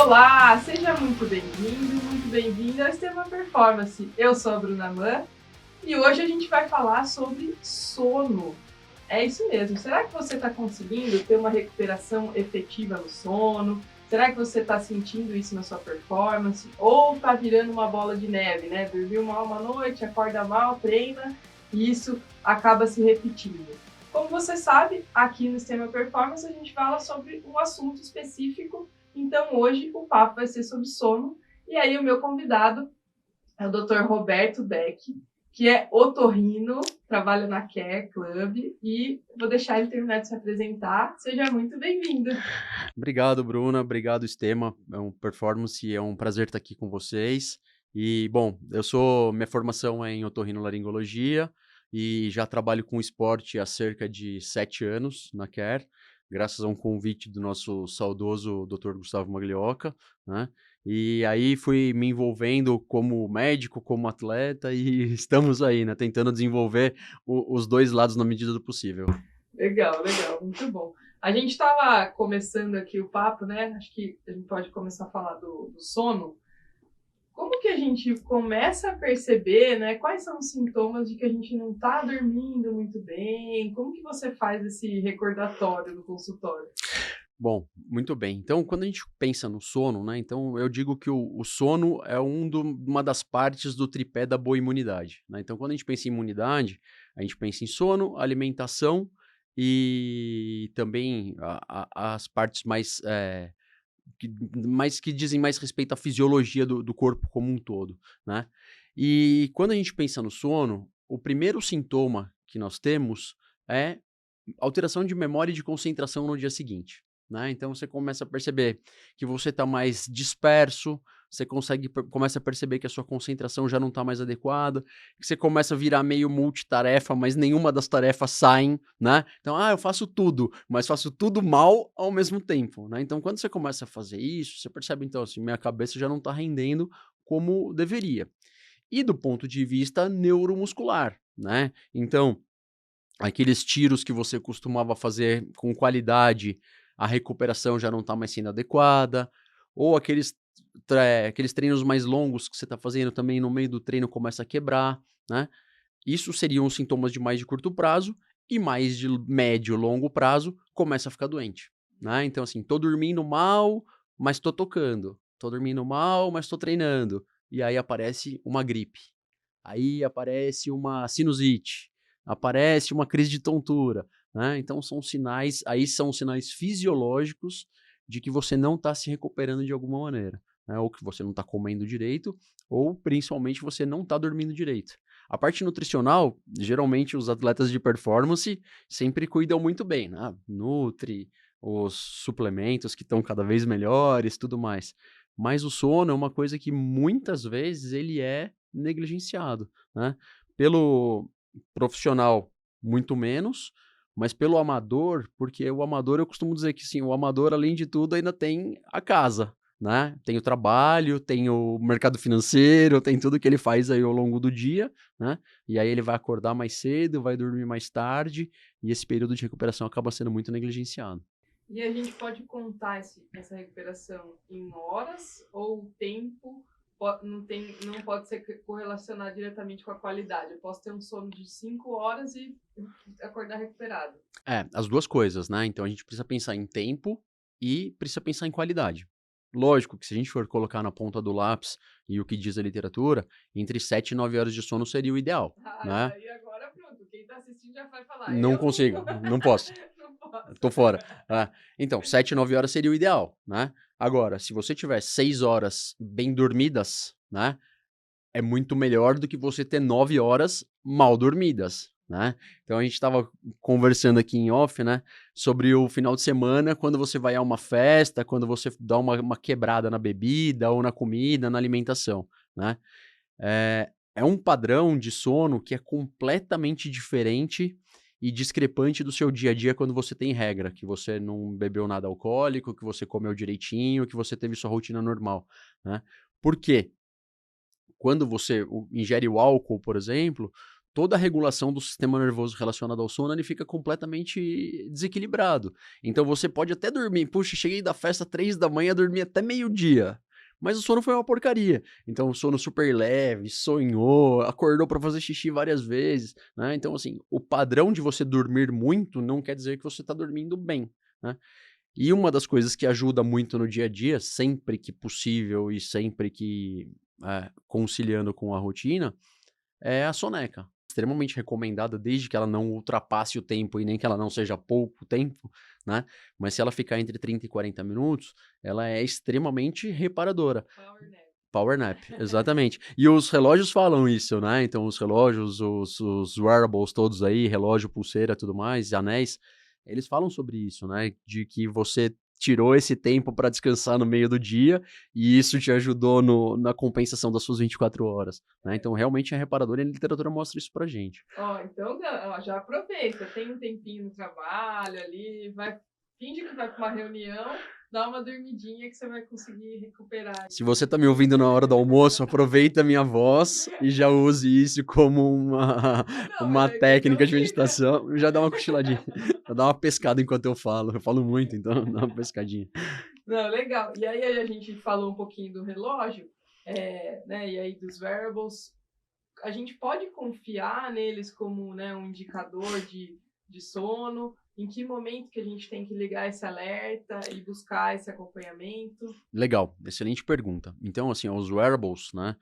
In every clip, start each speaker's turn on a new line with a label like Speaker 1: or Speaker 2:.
Speaker 1: Olá, seja muito bem-vindo, muito bem-vinda ao Extrema Performance. Eu sou a Bruna Mann e hoje a gente vai falar sobre sono. É isso mesmo, será que você está conseguindo ter uma recuperação efetiva no sono? Será que você está sentindo isso na sua performance? Ou está virando uma bola de neve, né? Dormiu mal uma noite, acorda mal, treina e isso acaba se repetindo. Como você sabe, aqui no Extrema Performance a gente fala sobre um assunto específico. Então, hoje o papo vai ser sobre sono. E aí, o meu convidado é o Dr. Roberto Beck, que é otorrino, trabalha na Care Club. E vou deixar ele terminar de se apresentar. Seja muito bem-vindo.
Speaker 2: Obrigado, Bruna. Obrigado, Estema. É um performance, é um prazer estar aqui com vocês. E, bom, minha formação é em otorrinolaringologia e já trabalho com esporte há cerca de 7 anos na Care, graças a um convite do nosso saudoso Dr. Gustavo Maglioca, né? E aí fui me envolvendo como médico, como atleta e estamos aí, né? Tentando desenvolver os dois lados na medida do possível.
Speaker 1: Legal, legal, muito bom. A gente estava começando aqui o papo, né? Acho que a gente pode começar a falar do sono. Como que a gente começa a perceber, né? Quais são os sintomas de que a gente não está dormindo muito bem? Como que você faz esse recordatório no consultório?
Speaker 2: Bom, muito bem. Então, quando a gente pensa no sono, né? Então, eu digo que o sono é uma das partes do tripé da boa imunidade, né? Então, quando a gente pensa em imunidade, a gente pensa em sono, alimentação e também as partes que dizem mais respeito à fisiologia do corpo como um todo, né? E quando a gente pensa no sono, o primeiro sintoma que nós temos é alteração de memória e de concentração no dia seguinte, né? Então você começa a perceber que você está mais disperso, você começa a perceber que a sua concentração já não está mais adequada, que você começa a virar meio multitarefa, mas nenhuma das tarefas saem, né? Então, eu faço tudo, mas faço tudo mal ao mesmo tempo, né? Então, quando você começa a fazer isso, você percebe, então, assim, minha cabeça já não está rendendo como deveria. E do ponto de vista neuromuscular, né? Então, aqueles tiros que você costumava fazer com qualidade, a recuperação já não está mais sendo adequada, ou aqueles treinos mais longos que você está fazendo também no meio do treino começa a quebrar, né. Isso seriam sintomas de mais de curto prazo e mais de médio e longo prazo começa a ficar doente, né. Então assim, tô dormindo mal, mas tô tocando, tô dormindo mal, mas tô treinando, e aí aparece uma gripe. Aí aparece uma sinusite, aparece uma crise de tontura, né, então são sinais fisiológicos de que você não está se recuperando de alguma maneira, né, ou que você não está comendo direito, ou principalmente você não está dormindo direito. A parte nutricional, geralmente os atletas de performance sempre cuidam muito bem, né, nutre, os suplementos que estão cada vez melhores, tudo mais. Mas o sono é uma coisa que muitas vezes ele é negligenciado, né. Pelo profissional, muito menos, mas pelo amador, porque o amador eu costumo dizer que sim, o amador além de tudo ainda tem a casa, né, tem o trabalho, tem o mercado financeiro, tem tudo que ele faz aí ao longo do dia, né, e aí ele vai acordar mais cedo, vai dormir mais tarde, e esse período de recuperação acaba sendo muito negligenciado.
Speaker 1: E a gente pode contar essa recuperação em horas ou o tempo não pode ser correlacionado diretamente com a qualidade. Eu posso ter um sono de 5 horas e acordar recuperado.
Speaker 2: É, as 2 coisas, né, então a gente precisa pensar em tempo e precisa pensar em qualidade. Lógico que se a gente for colocar na ponta do lápis e o que diz a literatura, entre 7 e 9 horas de sono seria o ideal,
Speaker 1: Ah,
Speaker 2: né.
Speaker 1: daí agora pronto. Quem está assistindo já vai falar.
Speaker 2: Não
Speaker 1: Eu não,
Speaker 2: consigo, não posso,
Speaker 1: não posso.
Speaker 2: tô fora. É, então 7, 9 horas seria o ideal, né. Agora, se você tiver 6 horas bem dormidas, né, é muito melhor do que você ter 9 horas mal dormidas, né. Então a gente estava conversando aqui em off, né, sobre o final de semana, quando você vai a uma festa, quando você dá uma quebrada na bebida ou na comida, na alimentação, né. É um padrão de sono que é completamente diferente e discrepante do seu dia a dia quando você tem regra, que você não bebeu nada alcoólico, que você comeu direitinho, que você teve sua rotina normal, né. Por quê? Quando você ingere o álcool, por exemplo, toda a regulação do sistema nervoso relacionado ao sono, ele fica completamente desequilibrado. Então você pode até dormir, puxa, cheguei da festa 3 da manhã, dormi até meio-dia, mas o sono foi uma porcaria. Então, sono super leve, sonhou, acordou para fazer xixi várias vezes, né? Então, assim, o padrão de você dormir muito não quer dizer que você está dormindo bem, né? E uma das coisas que ajuda muito no dia a dia, sempre que possível e sempre que conciliando com a rotina, é a soneca. Extremamente recomendada, desde que ela não ultrapasse o tempo e nem que ela não seja pouco tempo, né? Mas se ela ficar entre 30 e 40 minutos, ela é extremamente reparadora.
Speaker 1: Power nap.
Speaker 2: Power nap, exatamente. E os relógios falam isso, né? Então, os relógios, os wearables todos aí, relógio, pulseira, tudo mais, anéis, eles falam sobre isso, né? De que você tirou esse tempo para descansar no meio do dia e isso te ajudou na compensação das suas 24 horas, né? Então, realmente é reparador e a literatura mostra isso pra gente.
Speaker 1: Ó, então ó, já aproveita, tem um tempinho no trabalho ali, finge que vai para uma reunião, dá uma dormidinha que você vai conseguir recuperar.
Speaker 2: Se você tá me ouvindo na hora do almoço, aproveita a minha voz e já use isso como
Speaker 1: Não, mas
Speaker 2: uma
Speaker 1: aí tem que
Speaker 2: técnica de
Speaker 1: ouvir, né?
Speaker 2: meditação. Já dá uma cochiladinha. Já dá uma pescada enquanto eu falo. Eu falo muito, então dá uma pescadinha.
Speaker 1: Não, legal. E aí a gente falou um pouquinho do relógio, né? E aí dos wearables. A gente pode confiar neles como, né, um indicador de sono? Em que momento que a gente tem que ligar esse alerta e buscar esse acompanhamento?
Speaker 2: Legal, excelente pergunta. Então, assim, os wearables, né?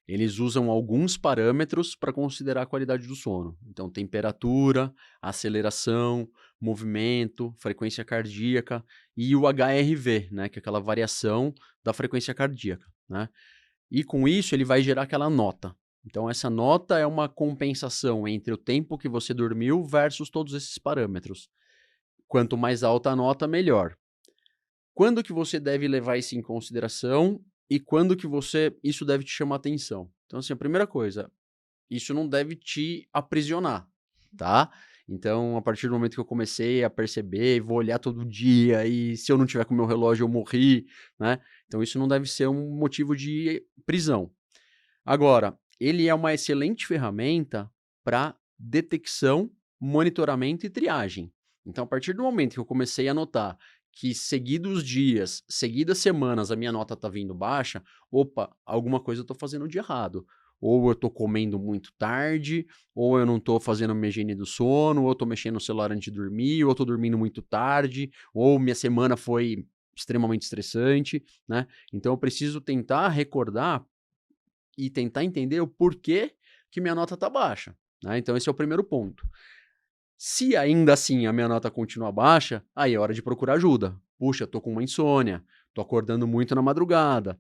Speaker 2: Eles usam alguns parâmetros para considerar a qualidade do sono. Então, temperatura, aceleração, movimento, frequência cardíaca e o HRV, né? Que é aquela variação da frequência cardíaca, né? E com isso ele vai gerar aquela nota. Então essa nota é uma compensação entre o tempo que você dormiu versus todos esses parâmetros. Quanto mais alta a nota, melhor. Quando que você deve levar isso em consideração e quando que isso deve te chamar atenção? Então assim, a primeira coisa, isso não deve te aprisionar, tá? Então, a partir do momento que eu comecei a perceber, vou olhar todo dia e se eu não tiver com o meu relógio eu morri, né? Então isso não deve ser um motivo de prisão. Agora, ele é uma excelente ferramenta para detecção, monitoramento e triagem. Então, a partir do momento que eu comecei a notar que seguidos dias, seguidas semanas, a minha nota está vindo baixa, opa, alguma coisa eu estou fazendo de errado. Ou eu estou comendo muito tarde, ou eu não estou fazendo a minha higiene do sono, ou eu estou mexendo no celular antes de dormir, ou eu estou dormindo muito tarde, ou minha semana foi extremamente estressante, né? Então eu preciso tentar recordar e tentar entender o porquê que minha nota está baixa, né? Então esse é o primeiro ponto. Se ainda assim a minha nota continua baixa, aí é hora de procurar ajuda. Puxa, tô com uma insônia, tô acordando muito na madrugada,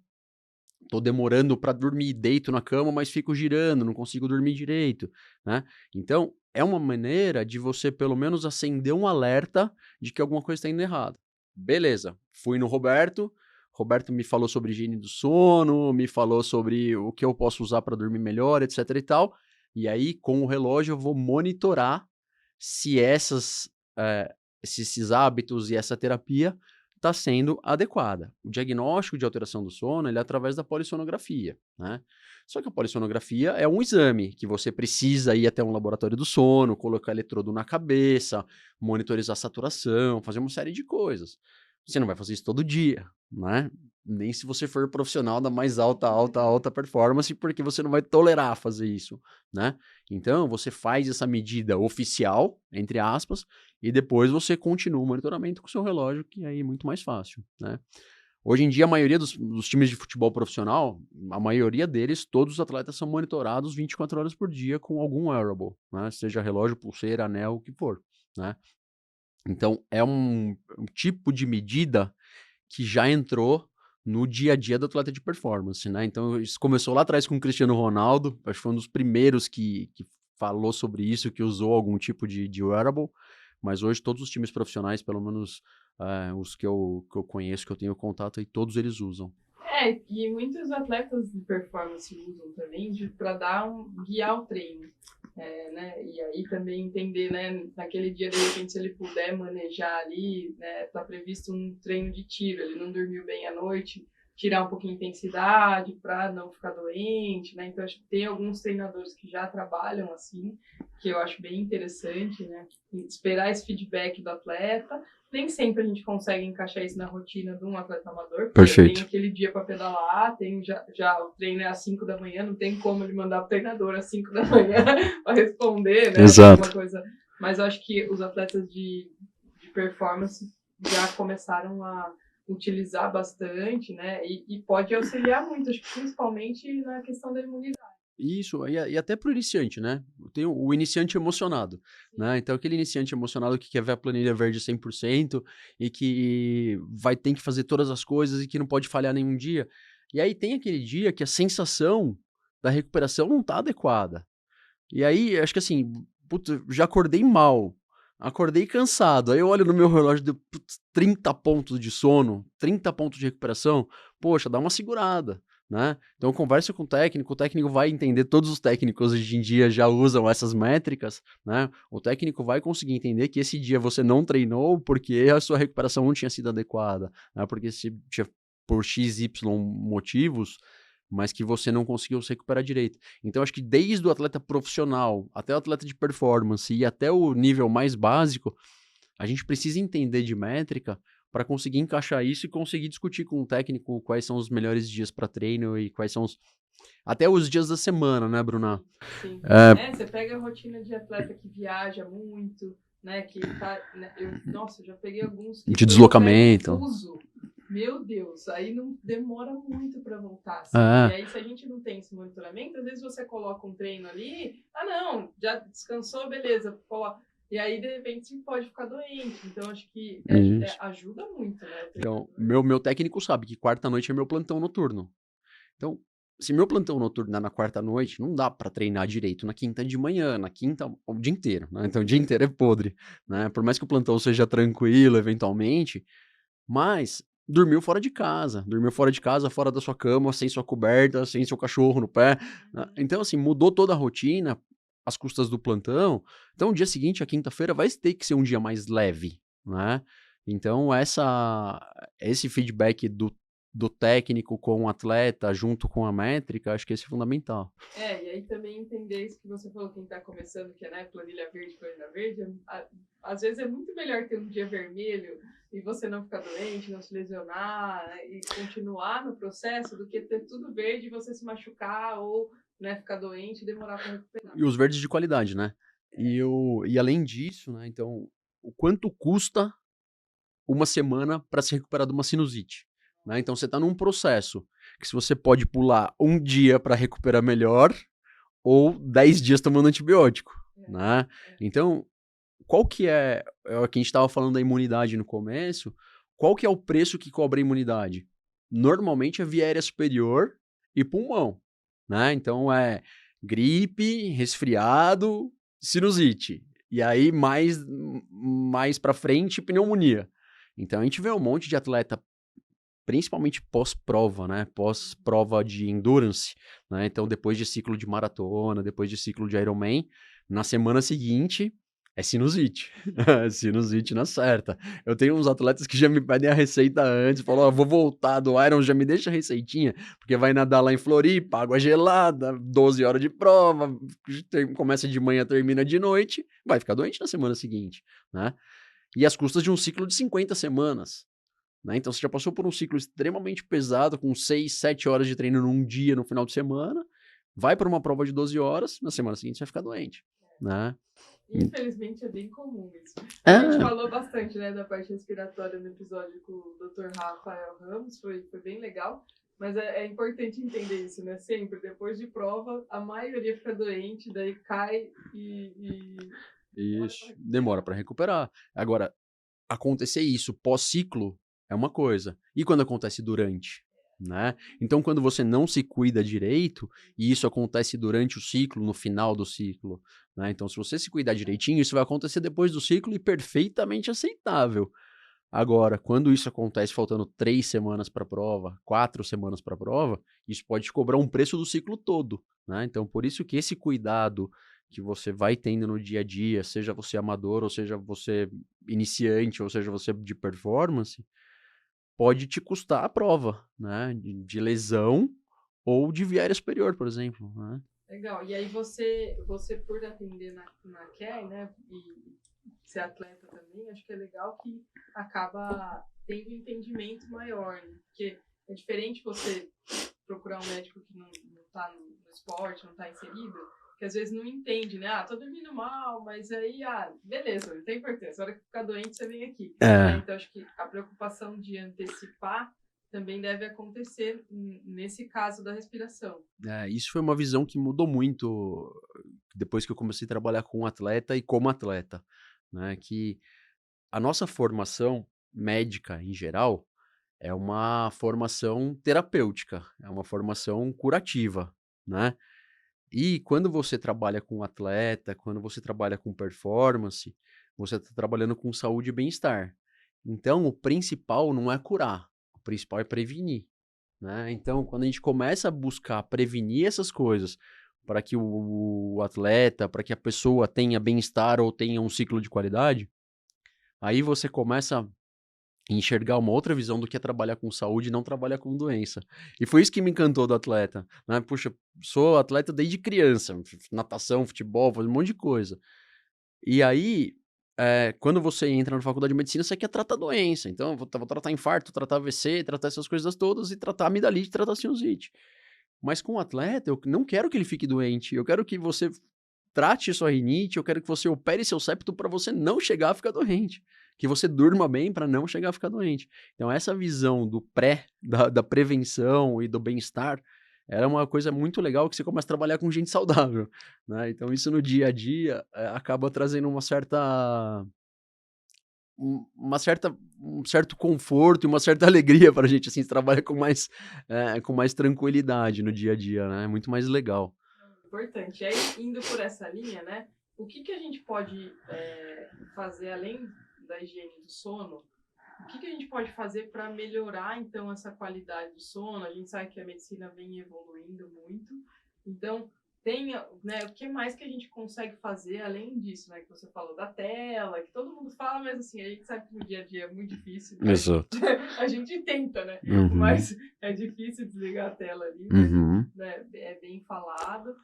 Speaker 2: tô demorando para dormir, deito na cama, mas fico girando, não consigo dormir direito, né? Então, é uma maneira de você pelo menos acender um alerta de que alguma coisa está indo errado. Beleza, fui no Roberto, Roberto me falou sobre higiene do sono, me falou sobre o que eu posso usar para dormir melhor, etc e tal. E aí, com o relógio, eu vou monitorar se esses hábitos e essa terapia está sendo adequada. O diagnóstico de alteração do sono ele é através da polissonografia, né? Só que a polissonografia é um exame que você precisa ir até um laboratório do sono, colocar eletrodo na cabeça, monitorizar a saturação, fazer uma série de coisas. Você não vai fazer isso todo dia, né? Nem se você for profissional da mais alta performance, porque você não vai tolerar fazer isso, né? Então, você faz essa medida oficial, entre aspas, e depois você continua o monitoramento com o seu relógio, que aí é muito mais fácil, né? Hoje em dia, a maioria dos times de futebol profissional, a maioria deles, todos os atletas são monitorados 24 horas por dia com algum wearable, né? Seja relógio, pulseira, anel, o que for, né? Então, é um tipo de medida que já entrou no dia a dia do atleta de performance, né? Então, isso começou lá atrás com o Cristiano Ronaldo, acho que foi um dos primeiros que falou sobre isso, que usou algum tipo de wearable, mas hoje todos os times profissionais, pelo menos os que eu conheço, que eu tenho contato, aí todos eles usam.
Speaker 1: E muitos atletas de performance usam também para guiar o treino. Né? E aí também entender, né, naquele dia, de repente, se ele puder manejar ali, né, tá previsto um treino de tiro, ele não dormiu bem à noite, tirar um pouquinho a intensidade para não ficar doente, né? Então, acho que tem alguns treinadores que já trabalham assim, que eu acho bem interessante, né? Esperar esse feedback do atleta. Nem sempre a gente consegue encaixar isso na rotina de um atleta amador, porque
Speaker 2: Perfeito.
Speaker 1: tem aquele dia para pedalar, tem já o treino é às 5 da manhã, não tem como ele mandar o treinador às 5 da manhã para responder, né?
Speaker 2: Exato.
Speaker 1: Uma coisa. Mas eu acho que os atletas de performance já começaram a utilizar bastante, né? E pode auxiliar muito, acho que principalmente na questão da imunidade.
Speaker 2: Isso, e até pro iniciante, né? Tem o iniciante emocionado, né? Então, aquele iniciante emocionado que quer ver a planilha verde 100% e que vai ter que fazer todas as coisas e que não pode falhar nenhum dia. E aí tem aquele dia que a sensação da recuperação não tá adequada. E aí, acho que assim, putz, já acordei mal, acordei cansado, aí eu olho no meu relógio, deu, putz, 30 pontos de sono, 30 pontos de recuperação, poxa, dá uma segurada, né? Então conversa com o técnico vai entender, todos os técnicos hoje em dia já usam essas métricas, né? O técnico vai conseguir entender que esse dia você não treinou porque a sua recuperação não tinha sido adequada, né? Porque se tinha por X, Y motivos, mas que você não conseguiu se recuperar direito. Então, acho que desde o atleta profissional até o atleta de performance e até o nível mais básico, a gente precisa entender de métrica para conseguir encaixar isso e conseguir discutir com o técnico quais são os melhores dias para treino e quais são até os dias da semana, né, Bruna?
Speaker 1: Sim.
Speaker 2: É,
Speaker 1: Você pega a rotina de atleta que viaja muito, né? Que tá. Né, nossa, eu já peguei alguns que
Speaker 2: de
Speaker 1: foi no pé
Speaker 2: deslocamento.
Speaker 1: fuso. Meu Deus, aí não demora muito para voltar, assim. E
Speaker 2: É,
Speaker 1: aí, se a gente não tem esse monitoramento, às vezes você coloca um treino ali, não, já descansou, beleza, coloca. E aí, de repente, você pode ficar doente. Então, acho que
Speaker 2: isso.
Speaker 1: ajuda muito, né?
Speaker 2: Então, meu técnico sabe que quarta-noite é meu plantão noturno. Então, se meu plantão noturno é na quarta noite, não dá pra treinar direito na quinta de manhã, na quinta o dia inteiro, né? Então o dia inteiro é podre, né? Por mais que o plantão seja tranquilo eventualmente, mas dormiu fora de casa, fora da sua cama, sem sua coberta, sem seu cachorro no pé, né? Então assim, mudou toda a rotina às custas do plantão. Então o dia seguinte, a quinta-feira, vai ter que ser um dia mais leve, né? Então esse feedback do técnico com o atleta, junto com a métrica, acho que esse é fundamental.
Speaker 1: E aí também entender isso que você falou, quem está começando, que é, né, planilha verde, às vezes é muito melhor ter um dia vermelho e você não ficar doente, não se lesionar, né, e continuar no processo do que ter tudo verde e você se machucar ou, né, ficar doente e demorar para recuperar.
Speaker 2: E os verdes de qualidade, né? E além disso, né, então, o quanto custa uma semana para se recuperar de uma sinusite, né? Então você está num processo que se você pode pular um dia para recuperar melhor ou 10 dias tomando antibiótico, né? Então, qual que é o que a gente estava falando da imunidade no começo, qual que é o preço que cobra a imunidade? Normalmente é via aérea superior e pulmão, né? Então é gripe, resfriado, sinusite. E aí mais para frente, pneumonia. Então a gente vê um monte de atleta, principalmente pós-prova, né? Pós-prova de endurance, né? Então depois de ciclo de maratona, depois de ciclo de Ironman, na semana seguinte é sinusite. Sinusite na certa. Eu tenho uns atletas que já me pedem a receita antes, falam, ó, vou voltar do Iron, já me deixa a receitinha, porque vai nadar lá em Floripa, água gelada, 12 horas de prova, começa de manhã, termina de noite, vai ficar doente na semana seguinte, né? E às custas de um ciclo de 50 semanas. Né? Então você já passou por um ciclo extremamente pesado, com 6, 7 horas de treino num dia, no final de semana, vai para uma prova de 12 horas, na semana seguinte você vai ficar doente. Né?
Speaker 1: Infelizmente é bem comum isso. A
Speaker 2: É,
Speaker 1: gente falou bastante, né, da parte respiratória no episódio com o Dr. Rafael Ramos, foi bem legal. Mas é importante entender isso, né? Sempre, depois de prova, a maioria fica doente, daí cai e
Speaker 2: isso, demora para recuperar. Agora, acontecer isso pós-ciclo é uma coisa. E quando acontece durante? Né? Então, quando você não se cuida direito, e isso acontece durante o ciclo, no final do ciclo, né? Então, se você se cuidar direitinho, isso vai acontecer depois do ciclo e perfeitamente aceitável. Agora, quando isso acontece faltando 3 semanas para a prova, 4 semanas para a prova, isso pode te cobrar um preço do ciclo todo, né? Então, por isso que esse cuidado que você vai tendo no dia a dia, seja você amador, ou seja você iniciante, ou seja você de performance, pode te custar a prova, né? De lesão ou de viária superior, por exemplo, né?
Speaker 1: Legal. E aí você por atender na CARE, né, e ser atleta também, acho que é legal que acaba tendo um entendimento maior, né? Porque é diferente você procurar um médico que não tá no esporte, não tá inserido, que às vezes não entende, né? Ah, tô dormindo mal, mas aí, beleza, não tem importância. A hora que ficar doente, você vem aqui. Né? Então, acho que a preocupação de antecipar também deve acontecer nesse caso da respiração.
Speaker 2: Isso foi uma visão que mudou muito depois que eu comecei a trabalhar com um atleta e como atleta, né? Que a nossa formação médica em geral é uma formação terapêutica, é uma formação curativa, né? E quando você trabalha com atleta, quando você trabalha com performance, você está trabalhando com saúde e bem-estar. Então, o principal não é curar, o principal é prevenir, né? Então, quando a gente começa a buscar prevenir essas coisas para que o atleta, para que a pessoa tenha bem-estar ou tenha um ciclo de qualidade, aí você começa enxergar uma outra visão do que é trabalhar com saúde e não trabalhar com doença. E foi isso que me encantou do atleta, né? Puxa, sou atleta desde criança, natação, futebol, faz um monte de coisa. E aí, quando você entra na faculdade de medicina, você quer tratar doença. Então, eu vou tratar infarto, tratar AVC, tratar essas coisas todas e tratar amidalite, tratar sinusite. Mas com o atleta, eu não quero que ele fique doente. Eu quero que você trate sua rinite, eu quero que você opere seu septo para você não chegar a ficar doente. Que você durma bem para não chegar a ficar doente. Então, essa visão do da prevenção e do bem-estar, era uma coisa muito legal que você começa a trabalhar com gente saudável, né? Então, isso no dia a dia acaba trazendo um certo conforto e uma certa alegria para a gente, assim, você trabalha com mais tranquilidade no dia a dia, né? É muito mais legal.
Speaker 1: Importante. E aí, indo por essa linha, né? O que a gente pode fazer além da higiene do sono? O que a gente pode fazer para melhorar, então, essa qualidade do sono? A gente sabe que a medicina vem evoluindo muito. Então, né, o que mais que a gente consegue fazer além disso, né? Que você falou da tela, que todo mundo fala, mas assim, a gente sabe que no dia a dia é muito difícil. Né?
Speaker 2: Exato.
Speaker 1: A gente tenta, né?
Speaker 2: Uhum.
Speaker 1: Mas é difícil desligar a tela ali, mas
Speaker 2: Uhum.
Speaker 1: né, é bem falado.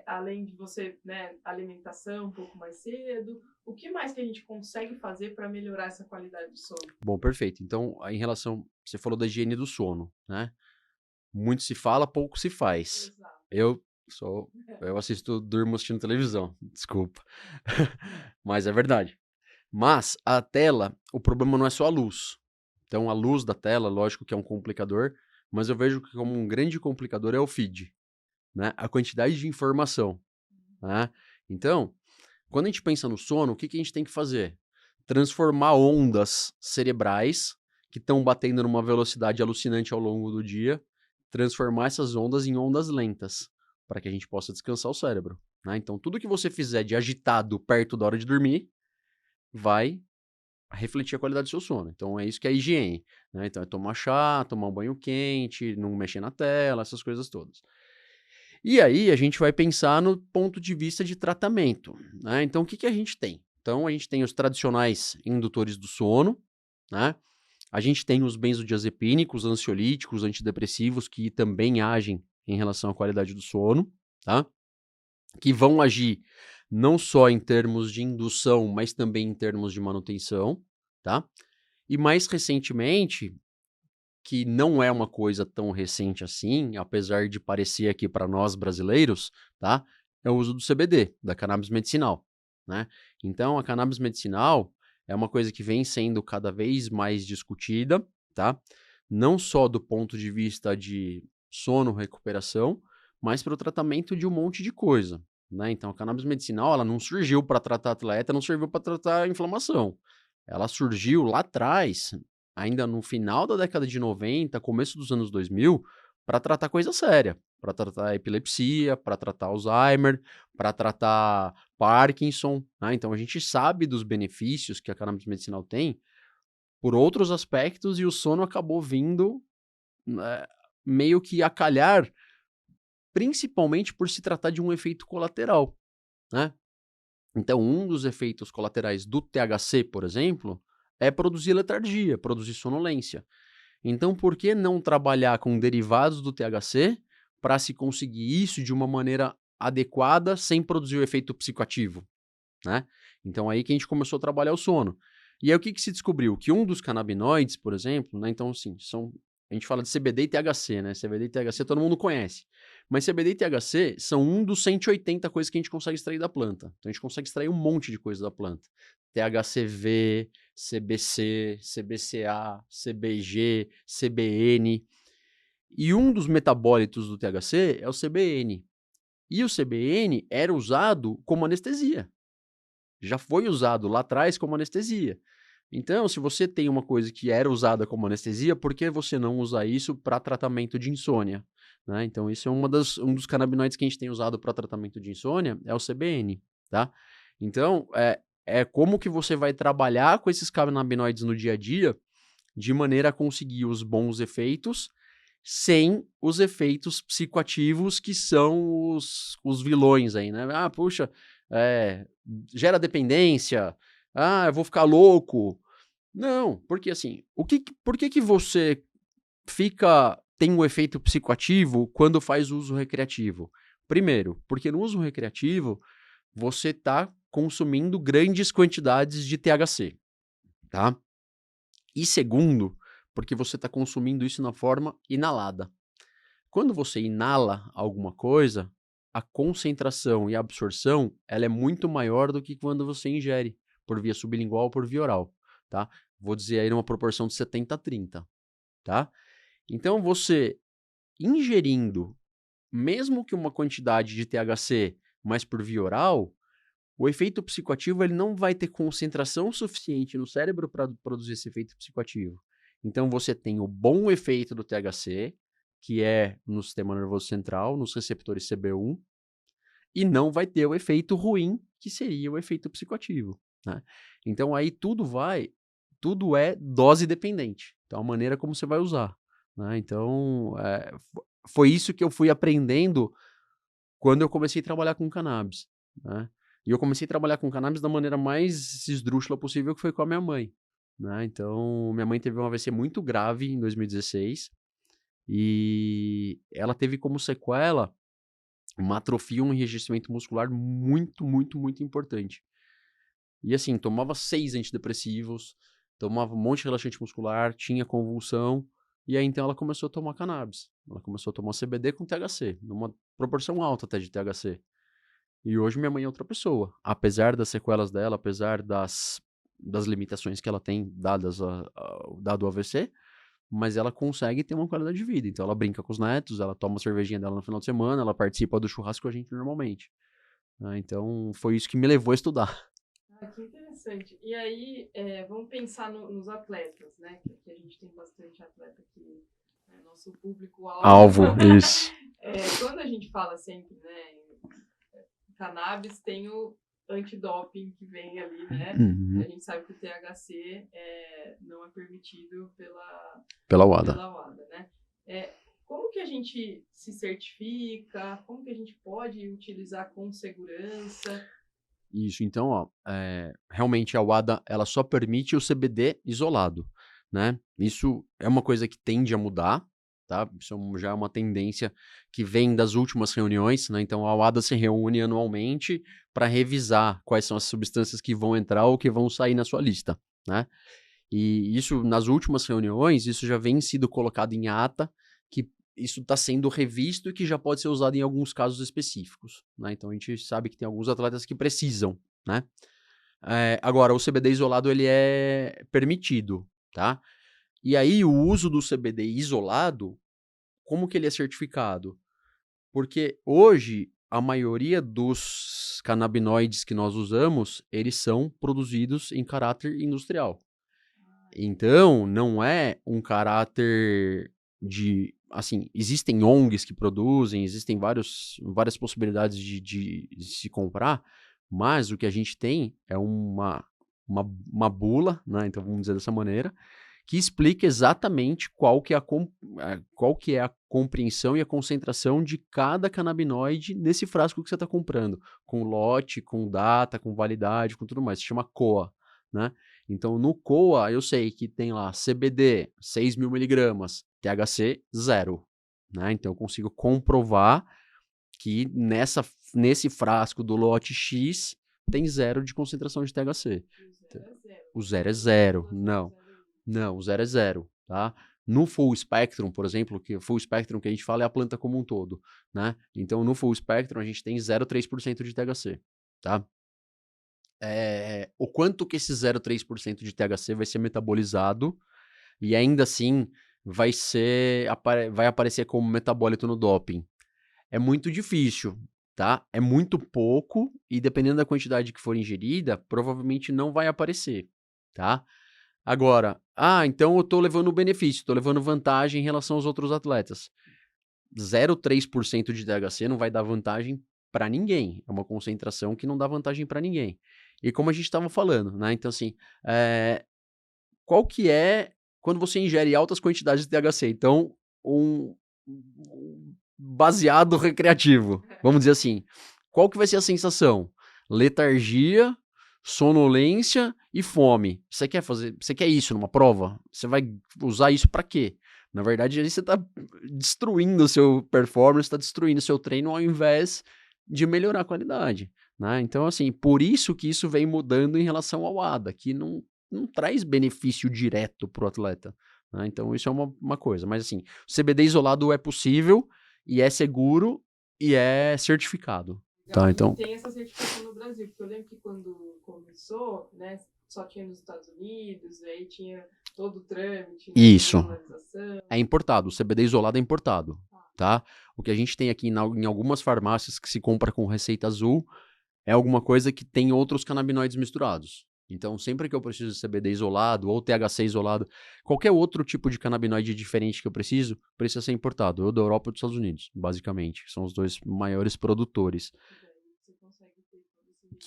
Speaker 1: Além de você, né, alimentação um pouco mais cedo, o que mais que a gente consegue fazer para melhorar essa qualidade do sono?
Speaker 2: Bom, perfeito. Então, em relação, você falou da higiene do sono, né? Muito se fala, pouco se faz.
Speaker 1: Exato.
Speaker 2: Eu assisto, durmo assistindo televisão, desculpa. Mas é verdade. Mas a tela, o problema não é só a luz. Então, a luz da tela, lógico que é um complicador, mas eu vejo que como um grande complicador é o feed, né? A quantidade de informação, né? Então, quando a gente pensa no sono, o que a gente tem que fazer? Transformar ondas cerebrais que estão batendo numa velocidade alucinante ao longo do dia, transformar essas ondas em ondas lentas, para que a gente possa descansar o cérebro, né? Então, tudo que você fizer de agitado perto da hora de dormir vai refletir a qualidade do seu sono. Então, é isso que é higiene, né? Então, é tomar chá, tomar um banho quente, não mexer na tela, essas coisas todas. E aí a gente vai pensar no ponto de vista de tratamento, né? Então, o que a gente tem? Então, a gente tem os tradicionais indutores do sono, né? A gente tem os benzodiazepínicos, ansiolíticos, antidepressivos, que também agem em relação à qualidade do sono, tá? Que vão agir não só em termos de indução, mas também em termos de manutenção, tá? E mais recentemente, que não é uma coisa tão recente assim, apesar de parecer aqui para nós brasileiros, tá? É o uso do CBD, da cannabis medicinal, né? Então, a cannabis medicinal é uma coisa que vem sendo cada vez mais discutida, tá? Não só do ponto de vista de sono, recuperação, mas para o tratamento de um monte de coisa, né? Então, a cannabis medicinal, ela não surgiu para tratar atleta, não serviu para tratar inflamação. Ela surgiu lá atrás, ainda no final da década de 90, começo dos anos 2000, para tratar coisa séria, para tratar epilepsia, para tratar Alzheimer, para tratar Parkinson, né? Então a gente sabe dos benefícios que a cannabis medicinal tem por outros aspectos e o sono acabou vindo né, meio que a calhar, principalmente por se tratar de um efeito colateral, né? Então, um dos efeitos colaterais do THC, por exemplo, é produzir letargia, produzir sonolência. Então, por que não trabalhar com derivados do THC para se conseguir isso de uma maneira adequada sem produzir o efeito psicoativo, né? Então, aí que a gente começou a trabalhar o sono. E aí, o que se descobriu? Que um dos canabinoides, por exemplo, né? Então, assim, a gente fala de CBD e THC, né? CBD e THC todo mundo conhece. Mas CBD e THC são um dos 180 coisas que a gente consegue extrair da planta. Então, a gente consegue extrair um monte de coisa da planta. THCV, CBC, CBCA, CBG, CBN. E um dos metabólitos do THC é o CBN. E o CBN era usado como anestesia. Já foi usado lá atrás como anestesia. Então, se você tem uma coisa que era usada como anestesia, por que você não usa isso para tratamento de insônia? Né? Então, isso é um dos canabinoides que a gente tem usado para tratamento de insônia, é o CBN, tá? Então, é como que você vai trabalhar com esses canabinoides no dia a dia de maneira a conseguir os bons efeitos sem os efeitos psicoativos que são os vilões aí, né? Ah, puxa, gera dependência, eu vou ficar louco. Não, porque assim, por que você tem um efeito psicoativo quando faz uso recreativo? Primeiro, porque no uso recreativo você está consumindo grandes quantidades de THC, tá? E segundo, porque você está consumindo isso na forma inalada. Quando você inala alguma coisa, a concentração e a absorção ela é muito maior do que quando você ingere, por via sublingual ou por via oral, tá? Vou dizer aí numa proporção de 70-30, tá? Então você ingerindo, mesmo que uma quantidade de THC, mas por via oral, o efeito psicoativo ele não vai ter concentração suficiente no cérebro para produzir esse efeito psicoativo. Então você tem o bom efeito do THC, que é no sistema nervoso central, nos receptores CB1, e não vai ter o efeito ruim, que seria o efeito psicoativo, né? Então aí tudo é dose dependente. Então a maneira como você vai usar, né? Então foi isso que eu fui aprendendo quando eu comecei a trabalhar com cannabis, né? E eu comecei a trabalhar com cannabis da maneira mais esdrúxula possível, que foi com a minha mãe, né? Então, minha mãe teve um AVC muito grave em 2016 e ela teve como sequela uma atrofia, um enrijecimento muscular muito, muito, muito importante. E assim, tomava 6 antidepressivos, tomava um monte de relaxante muscular, tinha convulsão, e aí então ela começou a tomar cannabis. Ela começou a tomar CBD com THC, numa proporção alta até de THC. E hoje minha mãe é outra pessoa. Apesar das sequelas dela, apesar das limitações que ela tem dado o AVC, mas ela consegue ter uma qualidade de vida. Então ela brinca com os netos, ela toma a cervejinha dela no final de semana, ela participa do churrasco com a gente normalmente, né? Então foi isso que me levou a estudar.
Speaker 1: Que interessante. E aí, vamos pensar nos atletas, né? Que aqui a gente tem bastante atleta que é nosso público-alvo.
Speaker 2: Isso.
Speaker 1: Quando a gente fala sempre, né, em cannabis, tem o antidoping que vem ali, né?
Speaker 2: Uhum.
Speaker 1: A gente sabe que o THC não é permitido
Speaker 2: pela WADA.
Speaker 1: né? Como que a gente se certifica? Como que a gente pode utilizar com segurança?
Speaker 2: Isso, então, ó, realmente a WADA ela só permite o CBD isolado, né? Isso é uma coisa que tende a mudar, tá? Isso já é uma tendência que vem das últimas reuniões, né? Então a WADA se reúne anualmente para revisar quais são as substâncias que vão entrar ou que vão sair na sua lista, né? E isso, nas últimas reuniões, isso já vem sido colocado em ata, que isso está sendo revisto e que já pode ser usado em alguns casos específicos, né? Então a gente sabe que tem alguns atletas que precisam, né? Agora, o CBD isolado ele é permitido, tá? E aí o uso do CBD isolado, como que ele é certificado? Porque hoje a maioria dos canabinoides que nós usamos, eles são produzidos em caráter industrial. Então, não é um caráter de, assim, existem ONGs que produzem, existem várias possibilidades de se comprar, mas o que a gente tem é uma bula, né? Então vamos dizer dessa maneira, que explica exatamente qual que é a compreensão e a concentração de cada canabinoide nesse frasco que você está comprando, com lote, com data, com validade, com tudo mais. Se chama COA, né? Então, no COA, eu sei que tem lá CBD, 6.000 miligramas, THC, 0. Né? Então, eu consigo comprovar que nesse frasco do lote X tem 0 de concentração de THC. O 0 é 0. Não, o 0 é 0, tá? No Full Spectrum, por exemplo, que o Full Spectrum que a gente fala é a planta como um todo, né? Então, no Full Spectrum, a gente tem 0,3% de THC, tá? O quanto que esse 0,3% de THC vai ser metabolizado e ainda assim vai aparecer como metabólito no doping. É muito difícil, tá? É muito pouco e dependendo da quantidade que for ingerida, provavelmente não vai aparecer, tá? Agora, então eu tô levando benefício, tô levando vantagem em relação aos outros atletas. 0,3% de THC não vai dar vantagem para ninguém. É uma concentração que não dá vantagem para ninguém. E como a gente estava falando, né? Então, assim, qual que é quando você ingere altas quantidades de THC? Então, um baseado recreativo, vamos dizer assim. Qual que vai ser a sensação? Letargia, sonolência e fome. Você quer isso numa prova? Você vai usar isso para quê? Na verdade, aí você está destruindo o seu performance, está destruindo o seu treino ao invés de melhorar a qualidade, né? Então, assim, por isso que isso vem mudando em relação ao ADA, que não traz benefício direto para o atleta, né? Então, isso é uma coisa. Mas, assim, o CBD isolado é possível e é seguro e é certificado. Tá, então...
Speaker 1: Tem essa certificação no Brasil, porque eu lembro que quando começou, né, só tinha nos Estados Unidos, aí tinha todo o trâmite, né,
Speaker 2: isso.
Speaker 1: De
Speaker 2: é importado, o CBD isolado é importado, tá? O que a gente tem aqui em algumas farmácias que se compra com receita azul é alguma coisa que tem outros canabinoides misturados. Então, sempre que eu preciso de CBD isolado ou THC isolado, qualquer outro tipo de canabinoide diferente que eu preciso, precisa ser importado. Ou da Europa ou dos Estados Unidos, basicamente. São os dois maiores produtores.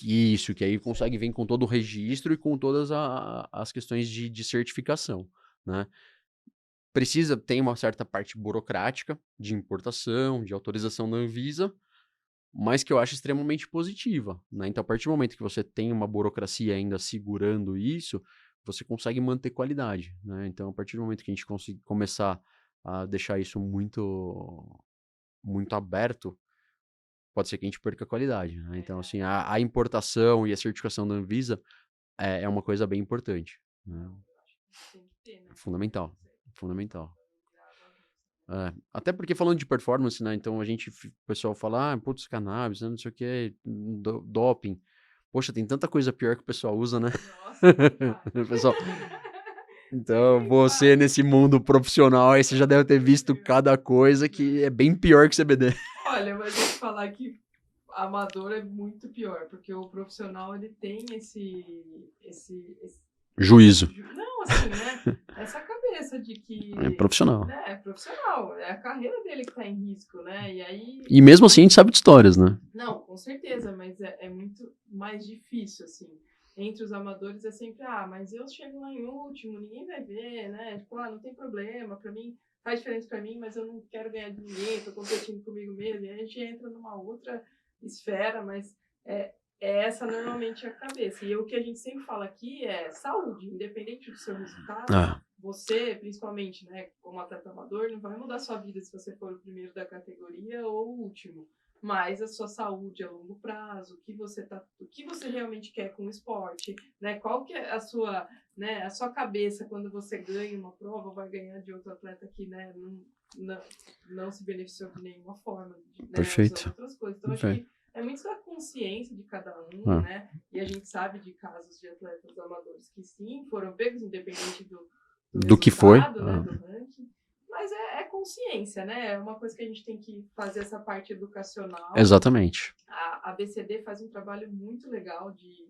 Speaker 2: Isso, que aí consegue vir com todo o registro e com todas as questões de certificação, né? Tem uma certa parte burocrática de importação, de autorização da Anvisa, mas que eu acho extremamente positiva, né? Então, a partir do momento que você tem uma burocracia ainda segurando isso, você consegue manter qualidade, né? Então, a partir do momento que a gente conseguir começar a deixar isso muito, muito aberto, pode ser que a gente perca a qualidade, né? Então, assim, a importação e a certificação da Anvisa é uma coisa bem importante, né? Fundamental. Até porque falando de performance, né? Então o pessoal fala, putz, cannabis, não sei o que, doping. Poxa, tem tanta coisa pior que o pessoal usa, né?
Speaker 1: Nossa,
Speaker 2: pessoal. Então, você nesse mundo profissional aí, você já deve ter visto cada coisa que é bem pior que CBD.
Speaker 1: Olha, mas eu vou te falar que amador é muito pior, porque o profissional ele tem esse
Speaker 2: juízo.
Speaker 1: Não, assim, né? Essa cabeça de que...
Speaker 2: É profissional.
Speaker 1: Né, é profissional. É a carreira dele que tá em risco, né? E aí...
Speaker 2: E mesmo assim a gente sabe de histórias, né?
Speaker 1: Não, com certeza, mas é muito mais difícil, assim. Entre os amadores é sempre, mas eu chego lá em último, ninguém vai ver, né? Tipo, não tem problema, pra mim, faz diferença pra mim, mas eu não quero ganhar de ninguém, tô competindo comigo mesmo. E aí a gente entra numa outra esfera, mas essa normalmente é a cabeça. E o que a gente sempre fala aqui é saúde, independente do seu resultado. Você, principalmente, né, como atleta amador, não vai mudar sua vida se você for o primeiro da categoria ou o último. Mas a sua saúde a longo prazo, o que você realmente quer com o esporte, né? Qual que é a sua cabeça quando você ganha uma prova, vai ganhar de outro atleta que, né, não se beneficiou de nenhuma forma, né?
Speaker 2: Perfeito.
Speaker 1: Outras coisas. Então, acho que é muito da consciência de cada um, né? E a gente sabe de casos de atletas amadores que sim, foram pegos, independente do
Speaker 2: que foi,
Speaker 1: né, do ranking. Mas é consciência, né? É uma coisa que a gente tem que fazer essa parte educacional.
Speaker 2: Exatamente.
Speaker 1: A ABCD faz um trabalho muito legal de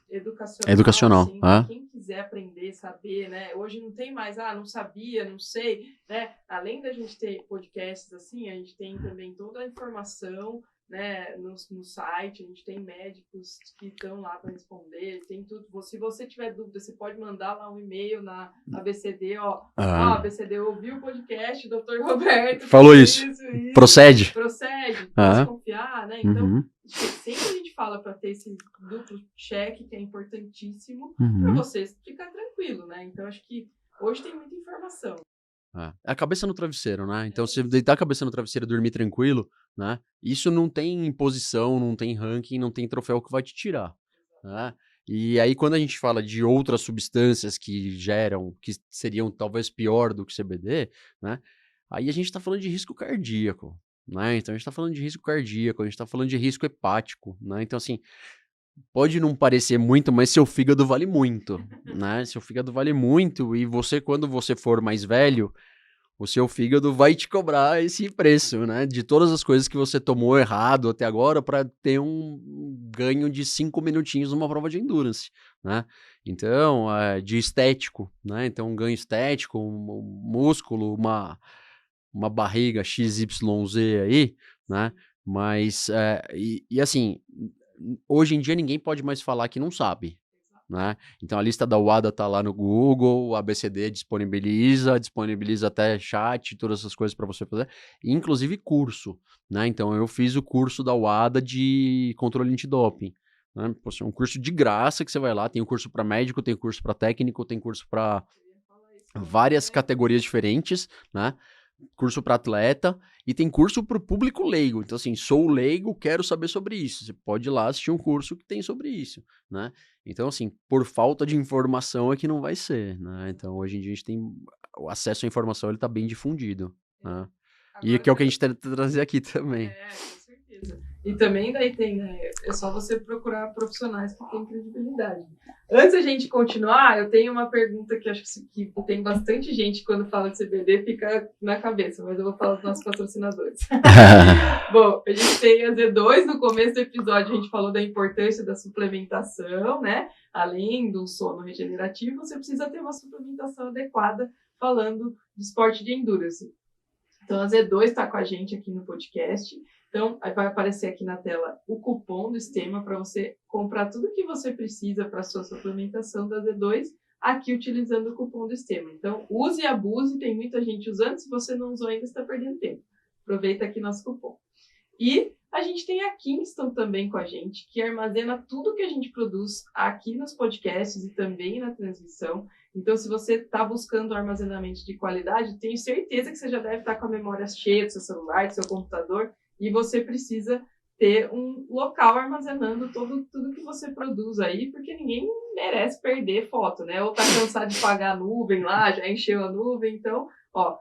Speaker 2: educacional.
Speaker 1: Assim, pra quem quiser aprender, saber, né? Hoje não tem mais, não sabia, não sei, né? Além da gente ter podcasts assim, a gente tem também toda a informação, né, no site, a gente tem médicos que estão lá para responder, tem tudo. Se você tiver dúvida, você pode mandar lá um e-mail na ABCD, ABCD ouviu o podcast, Dr. Roberto
Speaker 2: falou isso. Procede.
Speaker 1: Posso confiar, né? Então, sempre a gente gente fala para ter esse duplo check, que é importantíssimo, para
Speaker 2: Uhum.
Speaker 1: você ficar tranquilo, né? Então, acho que hoje tem muita informação.
Speaker 2: É a cabeça no travesseiro, né? Então, se deitar a cabeça no travesseiro e dormir tranquilo, né? Isso não tem imposição, não tem ranking, não tem troféu que vai te tirar, né? E aí, quando a gente fala de outras substâncias que seriam talvez pior do que CBD, né? Aí a gente tá falando de risco cardíaco, né? Então, a gente tá falando de risco cardíaco, a gente tá falando de risco hepático, né? Então, assim, pode não parecer muito, mas seu fígado vale muito, né? Seu fígado vale muito e você, quando você for mais velho, o seu fígado vai te cobrar esse preço, né? De todas as coisas que você tomou errado até agora para ter um ganho de 5 minutinhos numa prova de endurance, né? Então, de estético, né? Então, um ganho estético, um músculo, uma barriga XYZ aí, né? Mas, assim, hoje em dia ninguém pode mais falar que não sabe, né? Então a lista da UADA tá lá no Google, o ABCD disponibiliza até chat, todas essas coisas para você fazer, inclusive curso, né? Então eu fiz o curso da UADA de controle antidoping, né? É um curso de graça que você vai lá, tem o curso para médico, tem curso para técnico, tem curso para várias categorias diferentes, né? Curso para atleta e tem curso para o público leigo. Então, assim, sou leigo, quero saber sobre isso. Você pode ir lá assistir um curso que tem sobre isso, né? Então, assim, por falta de informação é que não vai ser, né? Então, hoje em dia a gente tem o acesso à informação, ele tá bem difundido, né? E
Speaker 1: Agora
Speaker 2: que é o que a gente tenta trazer aqui também.
Speaker 1: com certeza. E também daí tem, né? É só você procurar profissionais que têm credibilidade. Antes da gente continuar, eu tenho uma pergunta que acho que tem bastante gente quando fala de CBD fica na cabeça, mas eu vou falar dos nossos patrocinadores. Bom, a gente tem a Z2, no começo do episódio a gente falou da importância da suplementação, né? Além do sono regenerativo, você precisa ter uma suplementação adequada falando de esporte de endurance. Então, a Z2 está com a gente aqui no podcast. Então, vai aparecer aqui na tela o cupom do Estema para você comprar tudo que você precisa para a sua suplementação da Z2 aqui utilizando o cupom do Estema. Então, use e abuse, tem muita gente usando. Se você não usou ainda, está perdendo tempo. Aproveita aqui nosso cupom. E a gente tem a Kingston também com a gente, que armazena tudo que a gente produz aqui nos podcasts e também na transmissão. Então, se você está buscando armazenamento de qualidade, tenho certeza que você já deve estar com a memória cheia do seu celular, do seu computador, e você precisa ter um local armazenando tudo que você produz aí, porque ninguém merece perder foto, né? Ou está cansado de pagar a nuvem lá, já encheu a nuvem. Então, ó,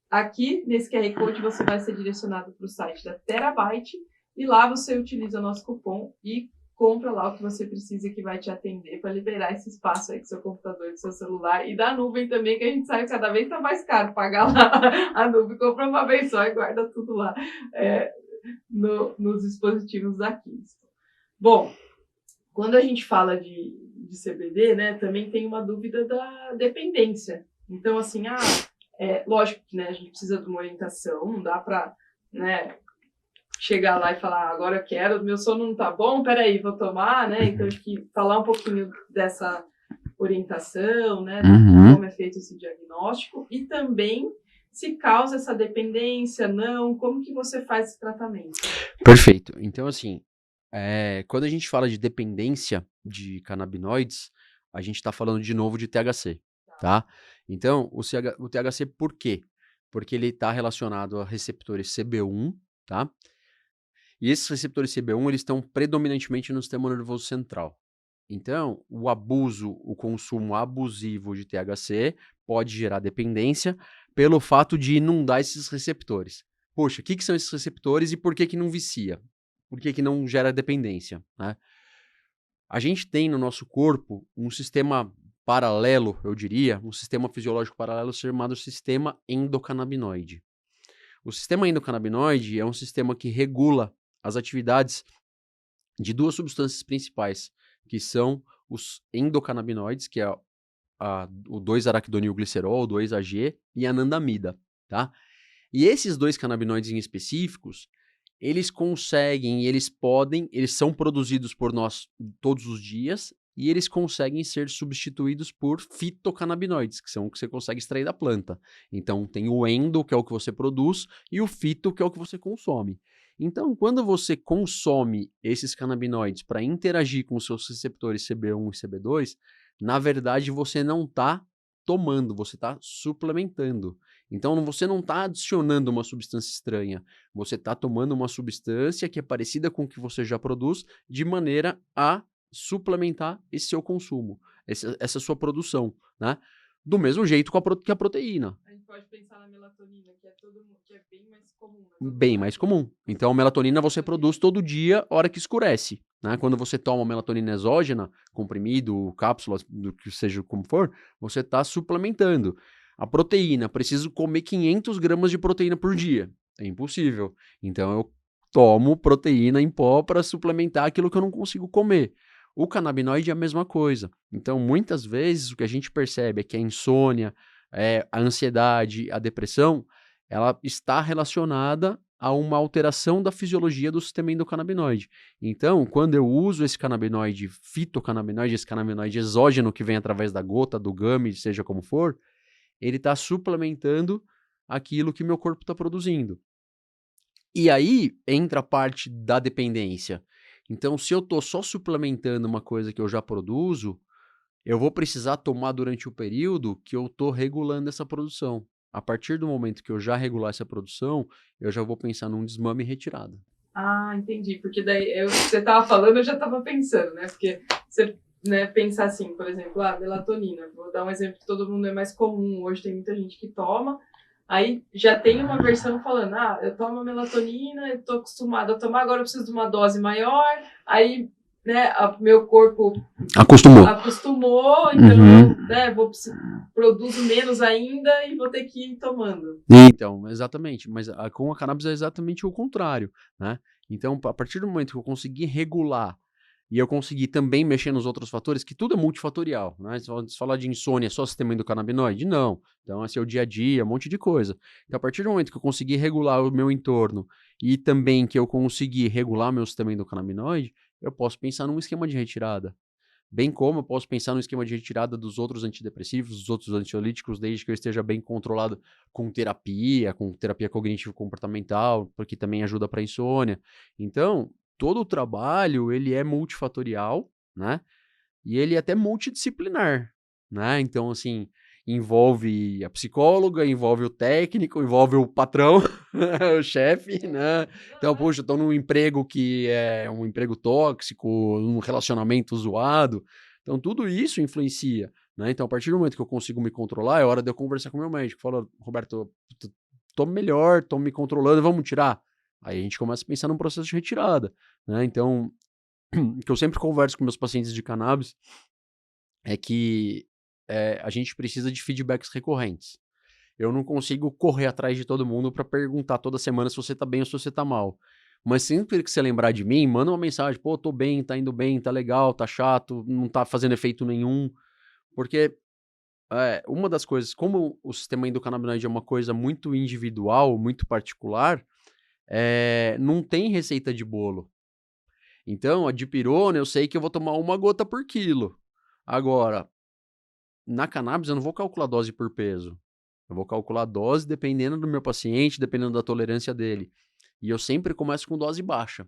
Speaker 1: aqui nesse QR Code você vai ser direcionado para o site da Terabyte e lá você utiliza o nosso cupom e compra lá o que você precisa que vai te atender para liberar esse espaço aí do seu computador, do seu celular e da nuvem também, que a gente sabe que cada vez está mais caro pagar lá a nuvem. Compra uma vez só e guarda tudo lá nos dispositivos da Kingston. Bom, quando a gente fala de CBD, né, também tem uma dúvida da dependência. Então, assim, lógico que, né, a gente precisa de uma orientação, não dá para, né, chegar lá e falar, agora eu quero, meu sono não tá bom, peraí, vou tomar, né? Então, acho que falar um pouquinho dessa orientação, né, como é feito esse diagnóstico e também se causa essa dependência, não, como que você faz esse tratamento?
Speaker 2: Perfeito. Então, assim, quando a gente fala de dependência de canabinoides, a gente está falando de novo de THC, tá? Então, o THC por quê? Porque ele está relacionado a receptores CB1, tá? E esses receptores CB1, eles estão predominantemente no sistema nervoso central. Então, o consumo abusivo de THC pode gerar dependência pelo fato de inundar esses receptores. Poxa, o que são esses receptores e por que não vicia? Por que não gera dependência, né? A gente tem no nosso corpo um sistema paralelo, eu diria, um sistema fisiológico paralelo chamado sistema endocannabinoide. O sistema endocannabinoide é um sistema que regula as atividades de duas substâncias principais, que são os endocannabinoides, que é o 2-araquidonilglicerol, o 2-AG, e a anandamida, tá? E esses dois canabinoides em específicos, eles conseguem, eles são produzidos por nós todos os dias e eles conseguem ser substituídos por fitocannabinoides, que são o que você consegue extrair da planta. Então tem o endo, que é o que você produz, e o fito, que é o que você consome. Então, quando você consome esses canabinoides para interagir com os seus receptores CB1 e CB2, na verdade você não está tomando, você está suplementando. Então, você não está adicionando uma substância estranha, você está tomando uma substância que é parecida com o que você já produz, de maneira a suplementar esse seu consumo, essa sua produção, né? Do mesmo jeito que a proteína.
Speaker 1: A gente pode pensar na melatonina, que é bem mais comum nas outras
Speaker 2: Bem mais
Speaker 1: áreas.
Speaker 2: comum. Então, a melatonina você
Speaker 1: Melatonina.
Speaker 2: produz todo dia, hora que escurece, né? Quando você toma melatonina exógena, comprimido, cápsula, do que seja como for, você está suplementando. A proteína, preciso comer 500 gramas de proteína por dia. É impossível. Então, eu tomo proteína em pó para suplementar aquilo que eu não consigo comer. O canabinoide é a mesma coisa. Então, muitas vezes, o que a gente percebe é que a insônia, a ansiedade, a depressão, ela está relacionada a uma alteração da fisiologia do sistema endocannabinoide. Então, quando eu uso esse canabinoide, fitocannabinoide, esse canabinoide exógeno que vem através da gota, do gummy, seja como for, ele está suplementando aquilo que meu corpo está produzindo. E aí entra a parte da dependência. Então, se eu estou só suplementando uma coisa que eu já produzo, eu vou precisar tomar durante o período que eu estou regulando essa produção. A partir do momento que eu já regular essa produção, eu já vou pensar num desmame e retirada.
Speaker 1: Ah, entendi. Porque daí você estava falando, eu já estava pensando, né? Porque você, né, pensar assim, por exemplo, melatonina. Vou dar um exemplo que todo mundo é mais comum. Hoje tem muita gente que toma. Aí já tem uma versão falando, eu tomo melatonina, eu tô acostumada a tomar, agora eu preciso de uma dose maior. Aí, né, meu corpo acostumou, então né, produzo menos ainda e vou ter que ir tomando.
Speaker 2: Então, exatamente, mas com a cannabis é exatamente o contrário, né? Então, a partir do momento que eu conseguir regular e eu conseguir também mexer nos outros fatores, que tudo é multifatorial, né? Se falar de insônia, é só sistema endocannabinoide? Não. Então, esse é o dia a dia, um monte de coisa. Então, a partir do momento que eu conseguir regular o meu entorno e também que eu conseguir regular meu sistema endocannabinoide, eu posso pensar num esquema de retirada. Bem como eu posso pensar no esquema de retirada dos outros antidepressivos, dos outros ansiolíticos, desde que eu esteja bem controlado com terapia cognitivo-comportamental, porque também ajuda para insônia. Então, todo o trabalho, ele é multifatorial, né? E ele é até multidisciplinar, né? Então, assim, envolve a psicóloga, envolve o técnico, envolve o patrão, o chefe, né? Então, puxa, estou num emprego que é um emprego tóxico, um relacionamento zoado. Então, tudo isso influencia, né? Então, a partir do momento que eu consigo me controlar, é hora de eu conversar com o meu médico. Fala, Roberto, tô melhor, tô me controlando, vamos tirar? Aí a gente começa a pensar num processo de retirada, né? Então, o que eu sempre converso com meus pacientes de cannabis é que a gente precisa de feedbacks recorrentes. Eu não consigo correr atrás de todo mundo para perguntar toda semana se você tá bem ou se você tá mal. Mas sempre que você lembrar de mim, manda uma mensagem, pô, tô bem, tá indo bem, tá legal, tá chato, não tá fazendo efeito nenhum. Porque uma das coisas, como o sistema endocannabinoide é uma coisa muito individual, muito particular, não tem receita de bolo. Então, a dipirona, eu sei que eu vou tomar 1 gota por quilo. Agora, na cannabis eu não vou calcular dose por peso. Eu vou calcular dose dependendo do meu paciente, dependendo da tolerância dele. E eu sempre começo com dose baixa.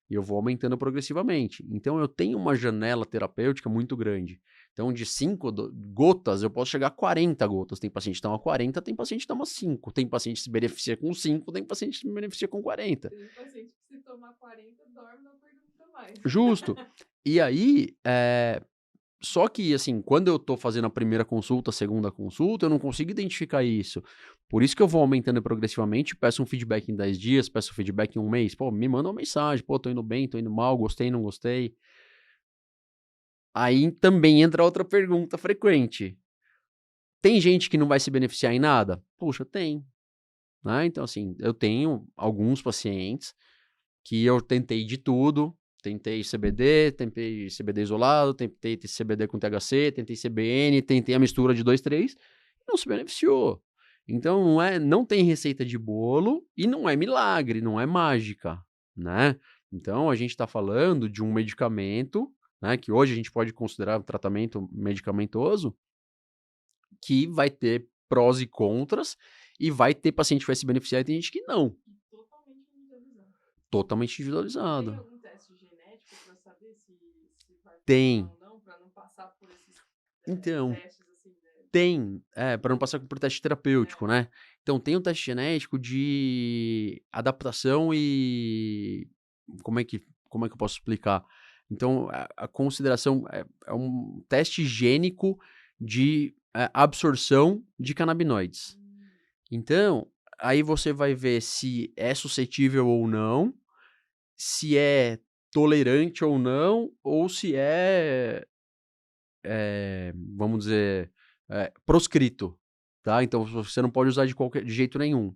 Speaker 2: E eu vou aumentando progressivamente. Então eu tenho uma janela terapêutica muito grande. Então de 5 gotas eu posso chegar a 40 gotas. Tem paciente que toma 40, tem paciente que toma 5. Tem paciente que se beneficia com 5, tem paciente que se beneficia com 40.
Speaker 1: Tem paciente que se tomar 40 dorme, não pergunta mais.
Speaker 2: Justo. E aí, só que, assim, quando eu tô fazendo a primeira consulta, a segunda consulta, eu não consigo identificar isso. Por isso que eu vou aumentando progressivamente, peço um feedback em 10 dias, peço um feedback em 1 mês. Pô, me manda uma mensagem, pô, tô indo bem, tô indo mal, gostei, não gostei. Aí também entra outra pergunta frequente. Tem gente que não vai se beneficiar em nada? Puxa, tem. Né? Então, assim, eu tenho alguns pacientes que eu tentei de tudo. Tentei CBD, tentei CBD isolado, tentei CBD com THC, tentei CBN, tentei a mistura de 2, 3, e não se beneficiou. Então não tem receita de bolo e não é milagre, não é mágica, né? Então a gente está falando de um medicamento, né, que hoje a gente pode considerar um tratamento medicamentoso, que vai ter prós e contras, e vai ter paciente que vai se beneficiar e tem gente que não.
Speaker 1: Totalmente individualizado.
Speaker 2: totalmente
Speaker 1: Tem
Speaker 2: individualizado.
Speaker 1: algum teste genético para saber se vai funcionar
Speaker 2: Tem.
Speaker 1: ou não, para não passar por esses
Speaker 2: Então,
Speaker 1: testes assim, né?
Speaker 2: tem, para não passar por teste terapêutico,
Speaker 1: É,
Speaker 2: né. Então tem um teste genético de adaptação e como é que eu posso explicar? Então a consideração é um teste gênico de, absorção de canabinoides.
Speaker 1: hum,
Speaker 2: Então, aí você vai ver se é suscetível ou não, se é tolerante ou não, ou se vamos dizer, proscrito, tá. Então você não pode usar de jeito nenhum.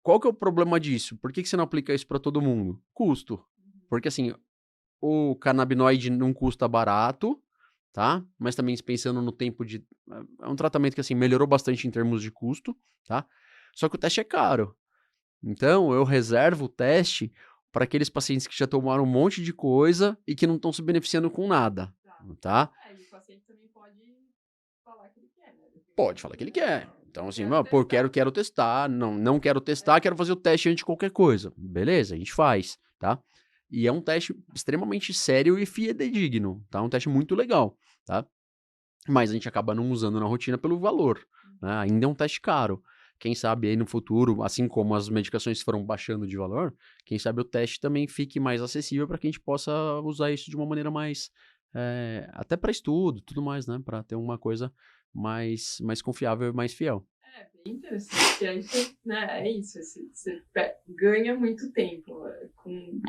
Speaker 2: Qual que é o problema disso? Por que que você não aplica isso para todo mundo? Custo.
Speaker 1: uhum.
Speaker 2: Porque assim, o canabinoide não custa barato, tá, mas também pensando no tempo de é um tratamento que, assim, melhorou bastante em termos de custo, tá, só que o teste é caro. Então eu reservo o teste para aqueles pacientes que já tomaram um monte de coisa e que não estão se beneficiando com nada,
Speaker 1: Tá.
Speaker 2: tá.
Speaker 1: E o paciente também pode falar que ele quer, né?
Speaker 2: Pode
Speaker 1: Dependendo,
Speaker 2: falar que ele
Speaker 1: né?
Speaker 2: quer.
Speaker 1: Não,
Speaker 2: Então,
Speaker 1: eu
Speaker 2: assim,
Speaker 1: quero
Speaker 2: pô, eu quero,
Speaker 1: testar.
Speaker 2: quero testar, não quero testar,
Speaker 1: É,
Speaker 2: quero fazer o teste antes de qualquer coisa. Beleza, a gente faz, tá? E é um teste extremamente sério e fidedigno, tá? Um teste muito legal, tá? Mas a gente acaba não usando na rotina pelo valor, né?
Speaker 1: uhum.
Speaker 2: Ainda é um teste caro. Quem sabe aí no futuro, assim como as medicações foram baixando de valor, quem sabe o teste também fique mais acessível para que a gente possa usar isso de uma maneira mais, até para estudo, tudo mais, né? Para ter uma coisa mais confiável e mais fiel.
Speaker 1: Bem interessante, porque aí você, né, é isso, você ganha muito tempo,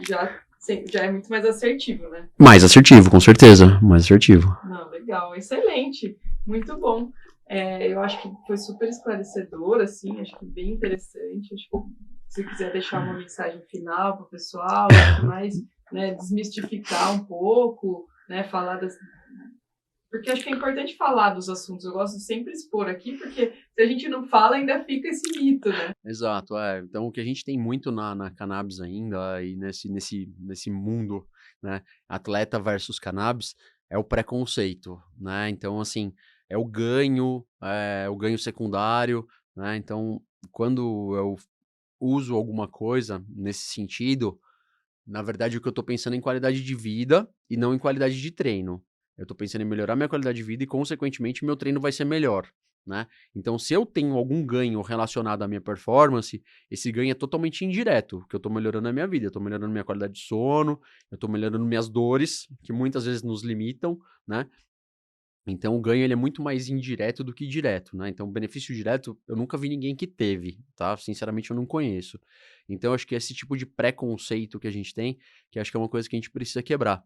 Speaker 1: já é muito mais assertivo, né?
Speaker 2: Mais assertivo, com certeza, mais assertivo.
Speaker 1: Não, legal, excelente, muito bom. Eu acho que foi super esclarecedor, assim, acho que bem interessante. Acho que se quiser deixar uma mensagem final para o pessoal, acho que mais, né, desmistificar um pouco, né, falar porque acho que é importante falar dos assuntos. Eu gosto de sempre expor aqui, porque se a gente não fala, ainda fica esse mito, né?
Speaker 2: Exato, então o que a gente tem muito na cannabis ainda e nesse mundo, né, atleta versus cannabis, é o preconceito, né, então assim, é o ganho secundário, né, então quando eu uso alguma coisa nesse sentido, na verdade o que eu tô pensando é em qualidade de vida e não em qualidade de treino. Eu tô pensando em melhorar minha qualidade de vida e consequentemente meu treino vai ser melhor, né. Então se eu tenho algum ganho relacionado à minha performance, esse ganho é totalmente indireto, porque eu tô melhorando a minha vida, eu tô melhorando minha qualidade de sono, eu tô melhorando minhas dores, que muitas vezes nos limitam, né. Então o ganho ele é muito mais indireto do que direto, né, então o benefício direto eu nunca vi ninguém que teve, tá, sinceramente eu não conheço. Então acho que esse tipo de preconceito que a gente tem, que acho que é uma coisa que a gente precisa quebrar.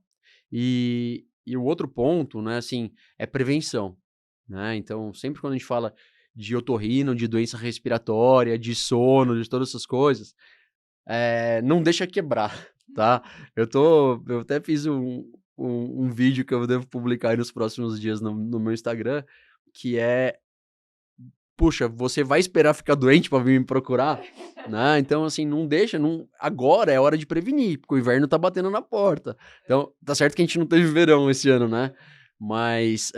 Speaker 2: E o outro ponto, né, assim, é prevenção, né, então sempre quando a gente fala de otorrino, de doença respiratória, de sono, de todas essas coisas, não deixa quebrar, tá. Eu até fiz um vídeo que eu devo publicar aí nos próximos dias no meu Instagram, que é: "Puxa, você vai esperar ficar doente pra vir me procurar?", né, então assim, não deixa, não agora é hora de prevenir, porque o inverno tá batendo na porta. Então, tá certo que a gente não teve verão esse ano, né, mas,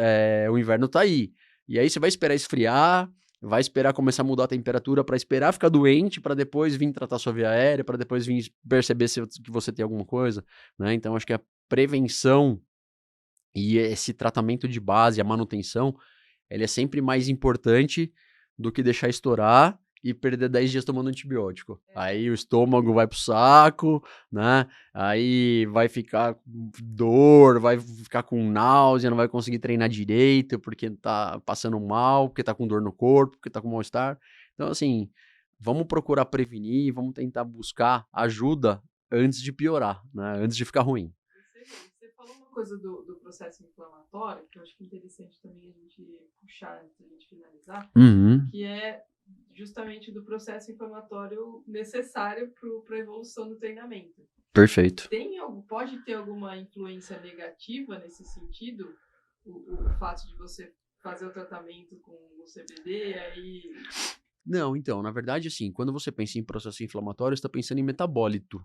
Speaker 2: o inverno tá aí. E aí você vai esperar esfriar, vai esperar começar a mudar a temperatura pra esperar ficar doente, pra depois vir tratar sua via aérea, pra depois vir perceber se que você tem alguma coisa, né, então acho que a prevenção e esse tratamento de base, a manutenção, ele é sempre mais importante do que deixar estourar e perder 10 dias tomando antibiótico.
Speaker 1: É,
Speaker 2: Aí o estômago vai pro saco, né, aí vai ficar com dor, vai ficar com náusea, não vai conseguir treinar direito, porque tá passando mal, porque tá com dor no corpo, porque tá com mal-estar. Então assim, vamos procurar prevenir, vamos tentar buscar ajuda antes de piorar, né, antes de ficar ruim.
Speaker 1: excelente. Você falou uma coisa do processo inflamatório, que eu acho que é interessante também a gente puxar antes da gente finalizar,
Speaker 2: Uhum,
Speaker 1: que é justamente do processo inflamatório necessário para a evolução do treinamento.
Speaker 2: perfeito.
Speaker 1: Pode ter alguma influência negativa nesse sentido? O fato de você fazer o tratamento com o CBD, aí.
Speaker 2: Não, então, na verdade, assim, quando você pensa em processo inflamatório, você está pensando em metabólito,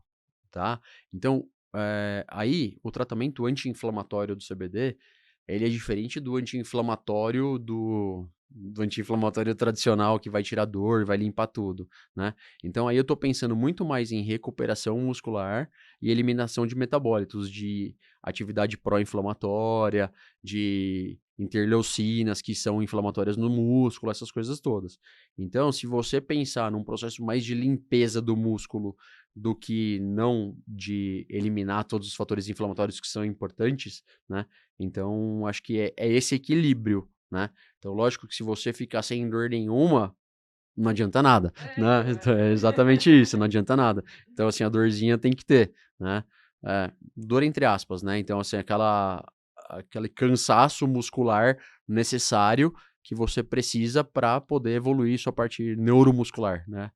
Speaker 2: tá? Então, aí, o tratamento anti-inflamatório do CBD, ele é diferente do anti-inflamatório tradicional que vai tirar dor, vai limpar tudo, né? Então aí eu tô pensando muito mais em recuperação muscular e eliminação de metabólitos, de atividade pró-inflamatória, de interleucinas que são inflamatórias no músculo, essas coisas todas. Então, se você pensar num processo mais de limpeza do músculo do que não de eliminar todos os fatores inflamatórios que são importantes, né? Então, acho que é esse equilíbrio, né? Então, lógico que se você ficar sem dor nenhuma, não adianta nada, né?
Speaker 1: Então,
Speaker 2: Então, é exatamente isso, não adianta nada. Então, assim, a dorzinha tem que ter, né? Dor entre aspas, né? Então, assim, aquele cansaço muscular necessário que você precisa para poder evoluir sua parte neuromuscular, né?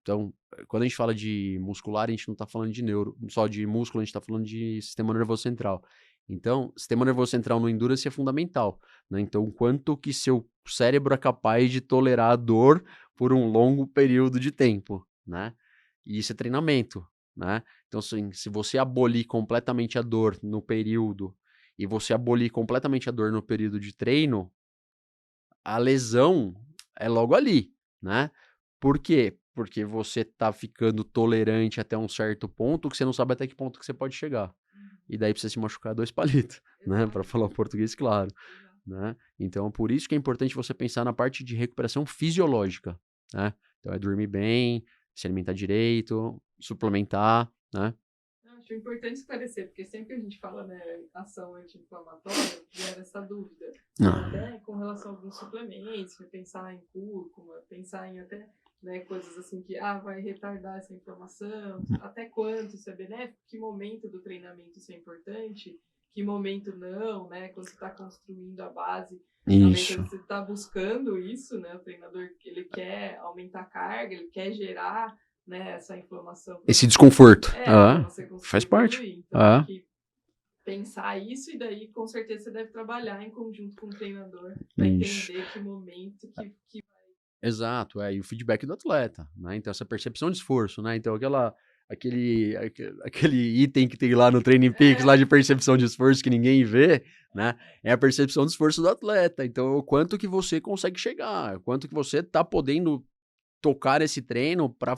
Speaker 2: Então, quando a gente fala de muscular, a gente não está falando de só de músculo, a gente está falando de sistema nervoso central. Então, sistema nervoso central no endurance é fundamental, né? Então, quanto que seu cérebro é capaz de tolerar a dor por um longo período de tempo, né? E isso é treinamento, né? Então, assim, se você abolir completamente a dor no período e você abolir completamente a dor no período de treino, a lesão é logo ali, né? Por quê? Porque você tá ficando tolerante até um certo ponto que você não sabe até que ponto que você pode chegar. E daí precisa se machucar 2 palitos, né? Para
Speaker 1: exato,
Speaker 2: falar o português claro,
Speaker 1: exato.
Speaker 2: né? Então, por isso que é importante você pensar na parte de recuperação fisiológica, né? Então, é dormir bem, se alimentar direito, suplementar, né?
Speaker 1: Eu acho importante esclarecer, porque sempre que a gente fala, né, ação anti-inflamatória, gera essa dúvida. Então,
Speaker 2: Ah,
Speaker 1: até com relação a alguns suplementos, pensar em cúrcuma, pensar em até, né, coisas assim que vai retardar essa inflamação, até quanto isso é benéfico, que momento do treinamento isso é importante, que momento não, né? Quando você está construindo a base, realmente
Speaker 2: isso.
Speaker 1: você está buscando isso, né? O treinador ele quer aumentar a carga, ele quer gerar, né, essa inflamação para
Speaker 2: Esse
Speaker 1: você,
Speaker 2: desconforto.
Speaker 1: para você
Speaker 2: Faz
Speaker 1: conseguir
Speaker 2: parte.
Speaker 1: evoluir. Então, acho
Speaker 2: Ah,
Speaker 1: que pensar isso e daí com certeza você deve trabalhar em conjunto com o treinador para
Speaker 2: isso.
Speaker 1: entender que momento que
Speaker 2: Exato, e o feedback do atleta, né? Então, essa percepção de esforço, né? Então, aquele item que tem lá no Training Peaks, lá
Speaker 1: é,
Speaker 2: de percepção de esforço que ninguém vê, né? É a percepção do esforço do atleta. Então, o quanto que você consegue chegar, o quanto que você tá podendo tocar esse treino para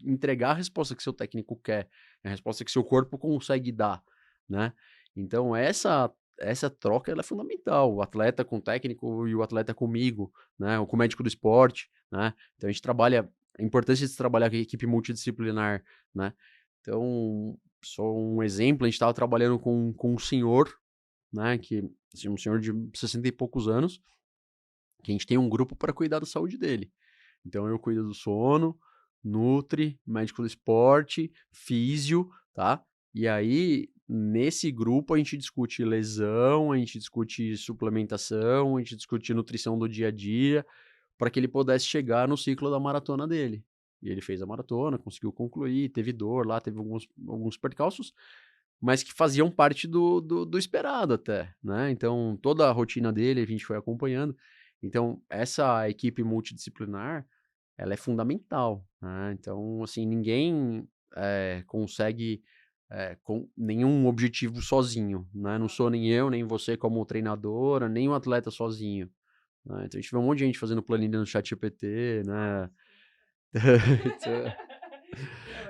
Speaker 2: entregar a resposta que seu técnico quer, a resposta que seu corpo consegue dar, né? Então, essa troca ela é fundamental, o atleta com o técnico e o atleta comigo, né, ou com o médico do esporte, né? Então a gente trabalha, a importância de trabalhar com a equipe multidisciplinar, né? Então, só um exemplo, a gente estava trabalhando com um senhor, né, que assim, um senhor de 60 e poucos anos, que a gente tem um grupo para cuidar da saúde dele. Então eu cuido do sono, nutri, médico do esporte, físio, tá? E aí, nesse grupo, a gente discute lesão, a gente discute suplementação, a gente discute nutrição do dia a dia, para que ele pudesse chegar no ciclo da maratona dele. E ele fez a maratona, conseguiu concluir, teve dor lá, teve alguns percalços, mas que faziam parte do esperado até, né? Então, toda a rotina dele a gente foi acompanhando. Então, essa equipe multidisciplinar, ela é fundamental, né? Então, assim, ninguém consegue com nenhum objetivo sozinho, né? Não sou nem eu, nem você como treinadora, nem um atleta sozinho, né? Então, a gente vê um monte de gente fazendo planilha no ChatGPT, né? Então,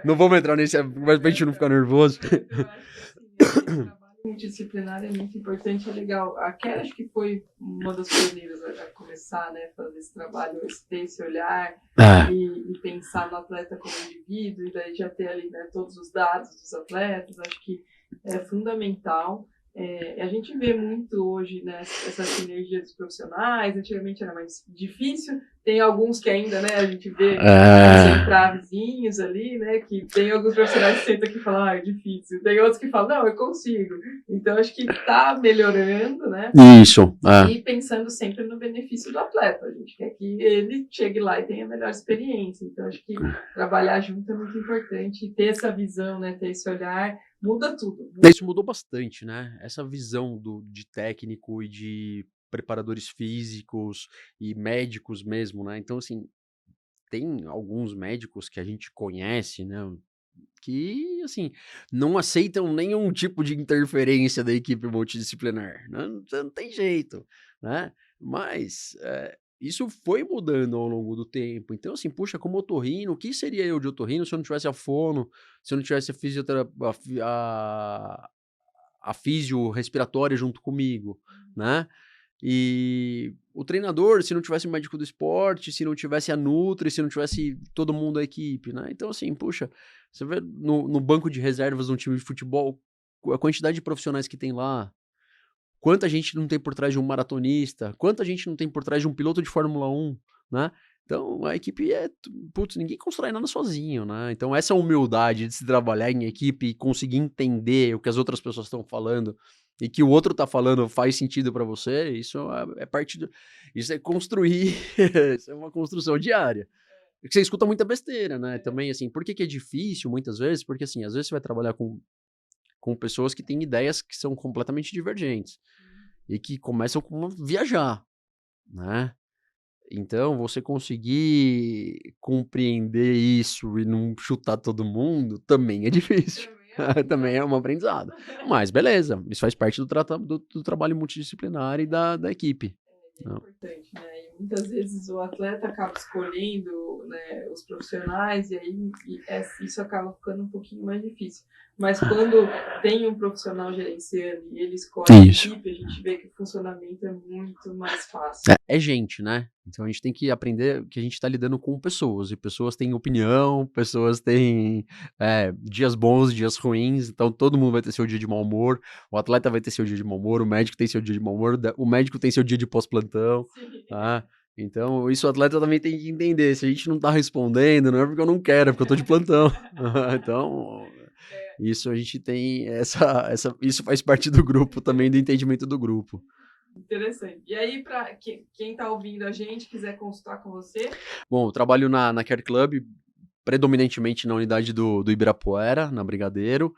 Speaker 2: não vamos entrar nesse, mas pra gente não ficar nervoso.
Speaker 1: mas eu acho que assim, esse trabalho multidisciplinar é muito importante, é legal. A Kelly acho que foi uma das pioneiras a começar, né, fazer esse trabalho, ter esse olhar
Speaker 2: Ah,
Speaker 1: e pensar no atleta como indivíduo e daí já ter ali, né, todos os dados dos atletas, acho que é fundamental. A gente vê muito hoje, né, essa sinergia dos profissionais, antigamente era mais difícil, tem alguns que ainda, né, a gente vê os entravezinhos ali, né, que tem alguns profissionais que sentam aqui e falam, é difícil, tem outros que falam, não, eu consigo. Então, acho que está melhorando, né,
Speaker 2: isso.
Speaker 1: e pensando sempre no benefício do atleta. A gente quer que ele chegue lá e tenha a melhor experiência. Então, acho que trabalhar junto é muito importante e ter essa visão, né, ter esse olhar, muda tudo.
Speaker 2: Isso mudou bastante, né? Essa visão de técnico e de preparadores físicos e médicos mesmo, né? Então, assim, tem alguns médicos que a gente conhece, né? que, assim, não aceitam nenhum tipo de interferência da equipe multidisciplinar, né? Não tem jeito, né? Mas isso foi mudando ao longo do tempo. Então, assim, puxa, como otorrino, o que seria eu de otorrino se eu não tivesse a fono, se eu não tivesse a fisioterapia, a fisio respiratória junto comigo, né? E o treinador, se não tivesse o médico do esporte, se não tivesse a Nutri, se não tivesse todo mundo da equipe, né? Então, assim, puxa, você vê no banco de reservas de um time de futebol, a quantidade de profissionais que tem lá, quanta gente não tem por trás de um maratonista, quanta gente não tem por trás de um piloto de Fórmula 1, né? Então, a equipe putz, ninguém constrói nada sozinho, né? Então, essa humildade de se trabalhar em equipe e conseguir entender o que as outras pessoas estão falando e que o outro tá falando faz sentido para você, isso é parte do... Isso é construir, isso é uma construção diária. Porque você escuta muita besteira, né? Também, assim, por que que é difícil muitas vezes? Porque, assim, às vezes você vai trabalhar com pessoas que têm ideias que são completamente divergentes e que começam a viajar, né? Então, você conseguir compreender isso e não chutar todo mundo também é difícil. Também é um aprendizado. Mas beleza, isso faz parte do trabalho multidisciplinar e da equipe.
Speaker 1: É importante, né? E muitas vezes o atleta acaba escolhendo, né, os profissionais isso acaba ficando um pouquinho mais difícil. Mas quando tem um profissional gerenciando e ele escolhe a equipe, a gente vê que o funcionamento é muito mais fácil.
Speaker 2: É gente, né? Então a gente tem que aprender que a gente está lidando com pessoas, e pessoas têm opinião, pessoas têm dias bons, dias ruins, então todo mundo vai ter seu dia de mau humor, o atleta vai ter seu dia de mau humor, o médico tem seu dia de mau humor, o médico tem seu dia de pós-plantão, tá? Então isso o atleta também tem que entender, se a gente não tá respondendo, não é porque eu não quero, é porque eu tô de plantão. Então, isso a gente tem isso faz parte do grupo também, do entendimento do grupo.
Speaker 1: Interessante. E aí, para quem está ouvindo a gente, quiser consultar com você?
Speaker 2: Bom, eu trabalho na Care Club, predominantemente na unidade do Ibirapuera, na Brigadeiro.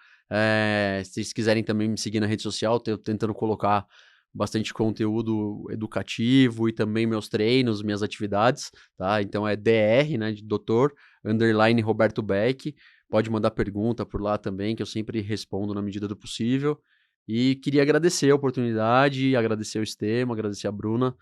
Speaker 2: Se vocês quiserem também me seguir na rede social, tô tentando colocar bastante conteúdo educativo e também meus treinos, minhas atividades, tá? Então é DR, né, de doutor, _ Roberto Beck. Pode mandar pergunta por lá também, que eu sempre respondo na medida do possível. E queria agradecer a oportunidade, agradecer o Stema, agradecer a Bruna,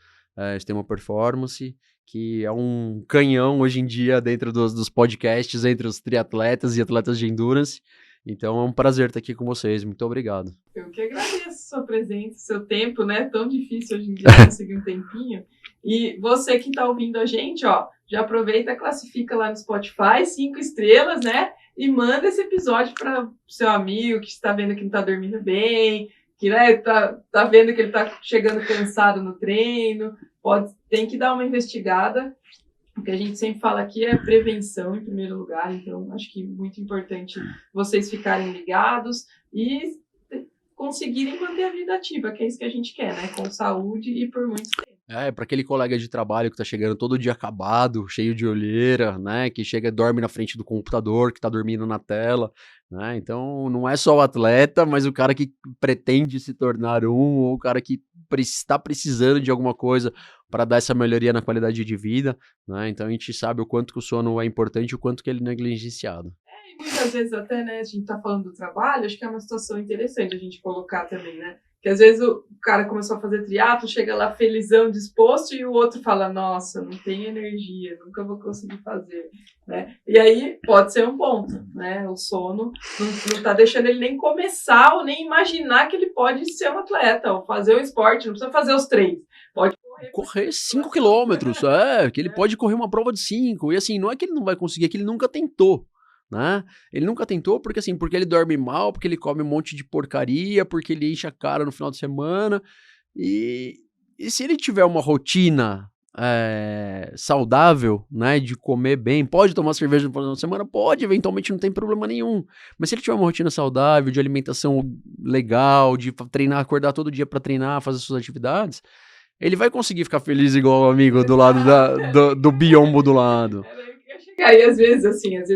Speaker 2: Stema Performance, que é um canhão hoje em dia dentro dos podcasts entre os triatletas e atletas de endurance. Então é um prazer estar aqui com vocês. Muito obrigado.
Speaker 1: Eu que agradeço sua presença, seu tempo, né? Tão difícil hoje em dia conseguir um tempinho. E você que está ouvindo a gente, ó, já aproveita, classifica lá no Spotify, 5 estrelas, né? E manda esse episódio para o seu amigo que está vendo que não está dormindo bem, que, né, tá vendo que ele está chegando cansado no treino. Tem que dar uma investigada. O que a gente sempre fala aqui é prevenção em primeiro lugar, então acho que é muito importante vocês ficarem ligados e conseguirem manter a vida ativa, que é isso que a gente quer, né? Com saúde e por muito tempo.
Speaker 2: Para aquele colega de trabalho que tá chegando todo dia acabado, cheio de olheira, né? Que chega e dorme na frente do computador, que tá dormindo na tela, né? Então, não é só o atleta, mas o cara que pretende se tornar ou o cara que está precisando de alguma coisa para dar essa melhoria na qualidade de vida, né? Então, a gente sabe o quanto que o sono é importante e o quanto que ele é negligenciado.
Speaker 1: E muitas vezes até, né, a gente tá falando do trabalho, acho que é uma situação interessante a gente colocar também, né? Que às vezes o cara começou a fazer triatlo, chega lá felizão, disposto, e o outro fala, nossa, não tenho energia, nunca vou conseguir fazer, né? E aí pode ser um ponto, né? O sono não tá deixando ele nem começar ou nem imaginar que ele pode ser um atleta, ou fazer o esporte, não precisa fazer os 3. Pode
Speaker 2: correr 5 quilômetros, que ele pode correr uma prova de 5, e assim, não é que ele não vai conseguir, é que ele nunca tentou. Né? Ele nunca tentou porque ele dorme mal, porque ele come um monte de porcaria, porque ele enche a cara no final de semana, e se ele tiver uma rotina saudável, né, de comer bem, pode tomar cerveja no final de semana, pode, eventualmente não tem problema nenhum, mas se ele tiver uma rotina saudável, de alimentação legal, de treinar, acordar todo dia para treinar, fazer suas atividades, ele vai conseguir ficar feliz igual o amigo do lado do biombo do lado.
Speaker 1: Aí, às vezes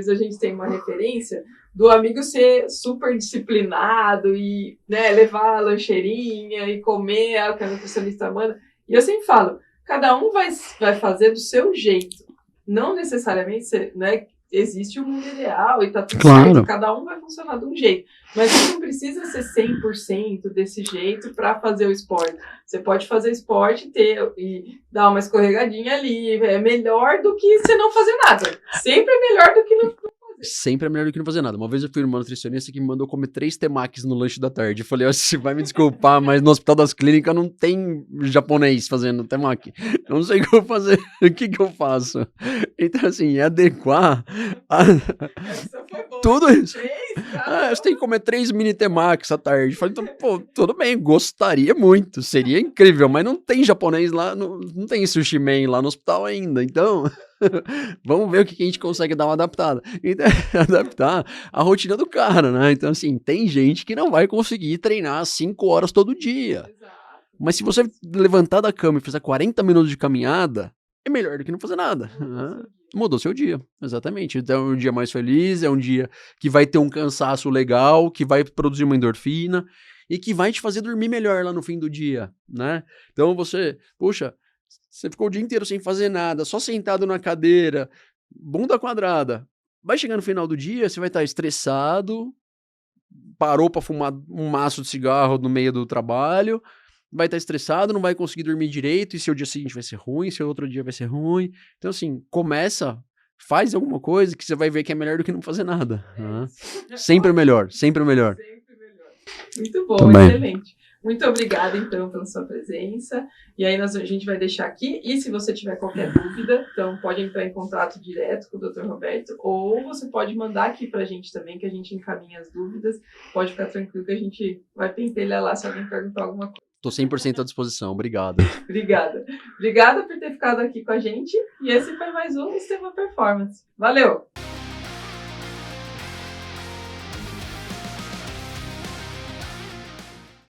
Speaker 1: a gente tem uma referência do amigo ser super disciplinado e, né, levar a lancheirinha e comer o que a nutricionista manda. E eu sempre falo, cada um vai fazer do seu jeito. Não necessariamente, né, existe o mundo ideal e tá tudo
Speaker 2: Claro.
Speaker 1: certo, cada um vai funcionar de um jeito. Mas você não precisa ser 100% desse jeito para fazer o esporte. Você pode fazer esporte e dar uma escorregadinha ali. É melhor do que você não fazer nada. Sempre é melhor do que não fazer.
Speaker 2: Sempre é melhor do que não fazer nada. Uma vez eu fui numa nutricionista que me mandou comer 3 temakis no lanche da tarde. Eu falei, ó, você vai me desculpar, mas no Hospital das Clínicas não tem japonês fazendo temaki. Eu não sei o que eu vou fazer. O que eu faço? Então, assim, é adequar
Speaker 1: Essa foi boa.
Speaker 2: tudo isso.
Speaker 1: Tá?
Speaker 2: Você tem que comer 3 mini temakis à tarde. Eu falei, então, pô, tudo bem, gostaria muito. Seria incrível, mas não tem japonês lá, não tem sushi man lá no hospital ainda. Então, vamos ver o que a gente consegue dar uma adaptada. Então, adaptar a rotina do cara, né? Então, assim, tem gente que não vai conseguir treinar 5 horas todo dia.
Speaker 1: Exato.
Speaker 2: Mas se você levantar da cama e fizer 40 minutos de caminhada, é melhor do que não fazer nada. Mudou seu dia, exatamente. Então é um dia mais feliz, é um dia que vai ter um cansaço legal, que vai produzir uma endorfina e que vai te fazer dormir melhor lá no fim do dia, né? Então você, puxa, você ficou o dia inteiro sem fazer nada, só sentado na cadeira, bunda quadrada. Vai chegar no final do dia, você vai estar estressado, parou para fumar um maço de cigarro no meio do trabalho, vai estar estressado, não vai conseguir dormir direito, e seu dia seguinte vai ser ruim, seu outro dia vai ser ruim. Então, assim, faz alguma coisa que você vai ver que é melhor do que não fazer nada. Né? Sempre melhor, sempre melhor.
Speaker 1: Sempre melhor. Muito bom,
Speaker 2: Também.
Speaker 1: excelente. Muito obrigada, então, pela sua presença. E aí a gente vai deixar aqui. E se você tiver qualquer dúvida, então pode entrar em contato direto com o Dr. Roberto, ou você pode mandar aqui pra gente também, que a gente encaminha as dúvidas. Pode ficar tranquilo que a gente vai pentelhar lá se alguém perguntar alguma coisa.
Speaker 2: Tô 100% à disposição, obrigado.
Speaker 1: Obrigada. Obrigada por ter ficado aqui com a gente. E esse foi mais um Extrema Performance. Valeu!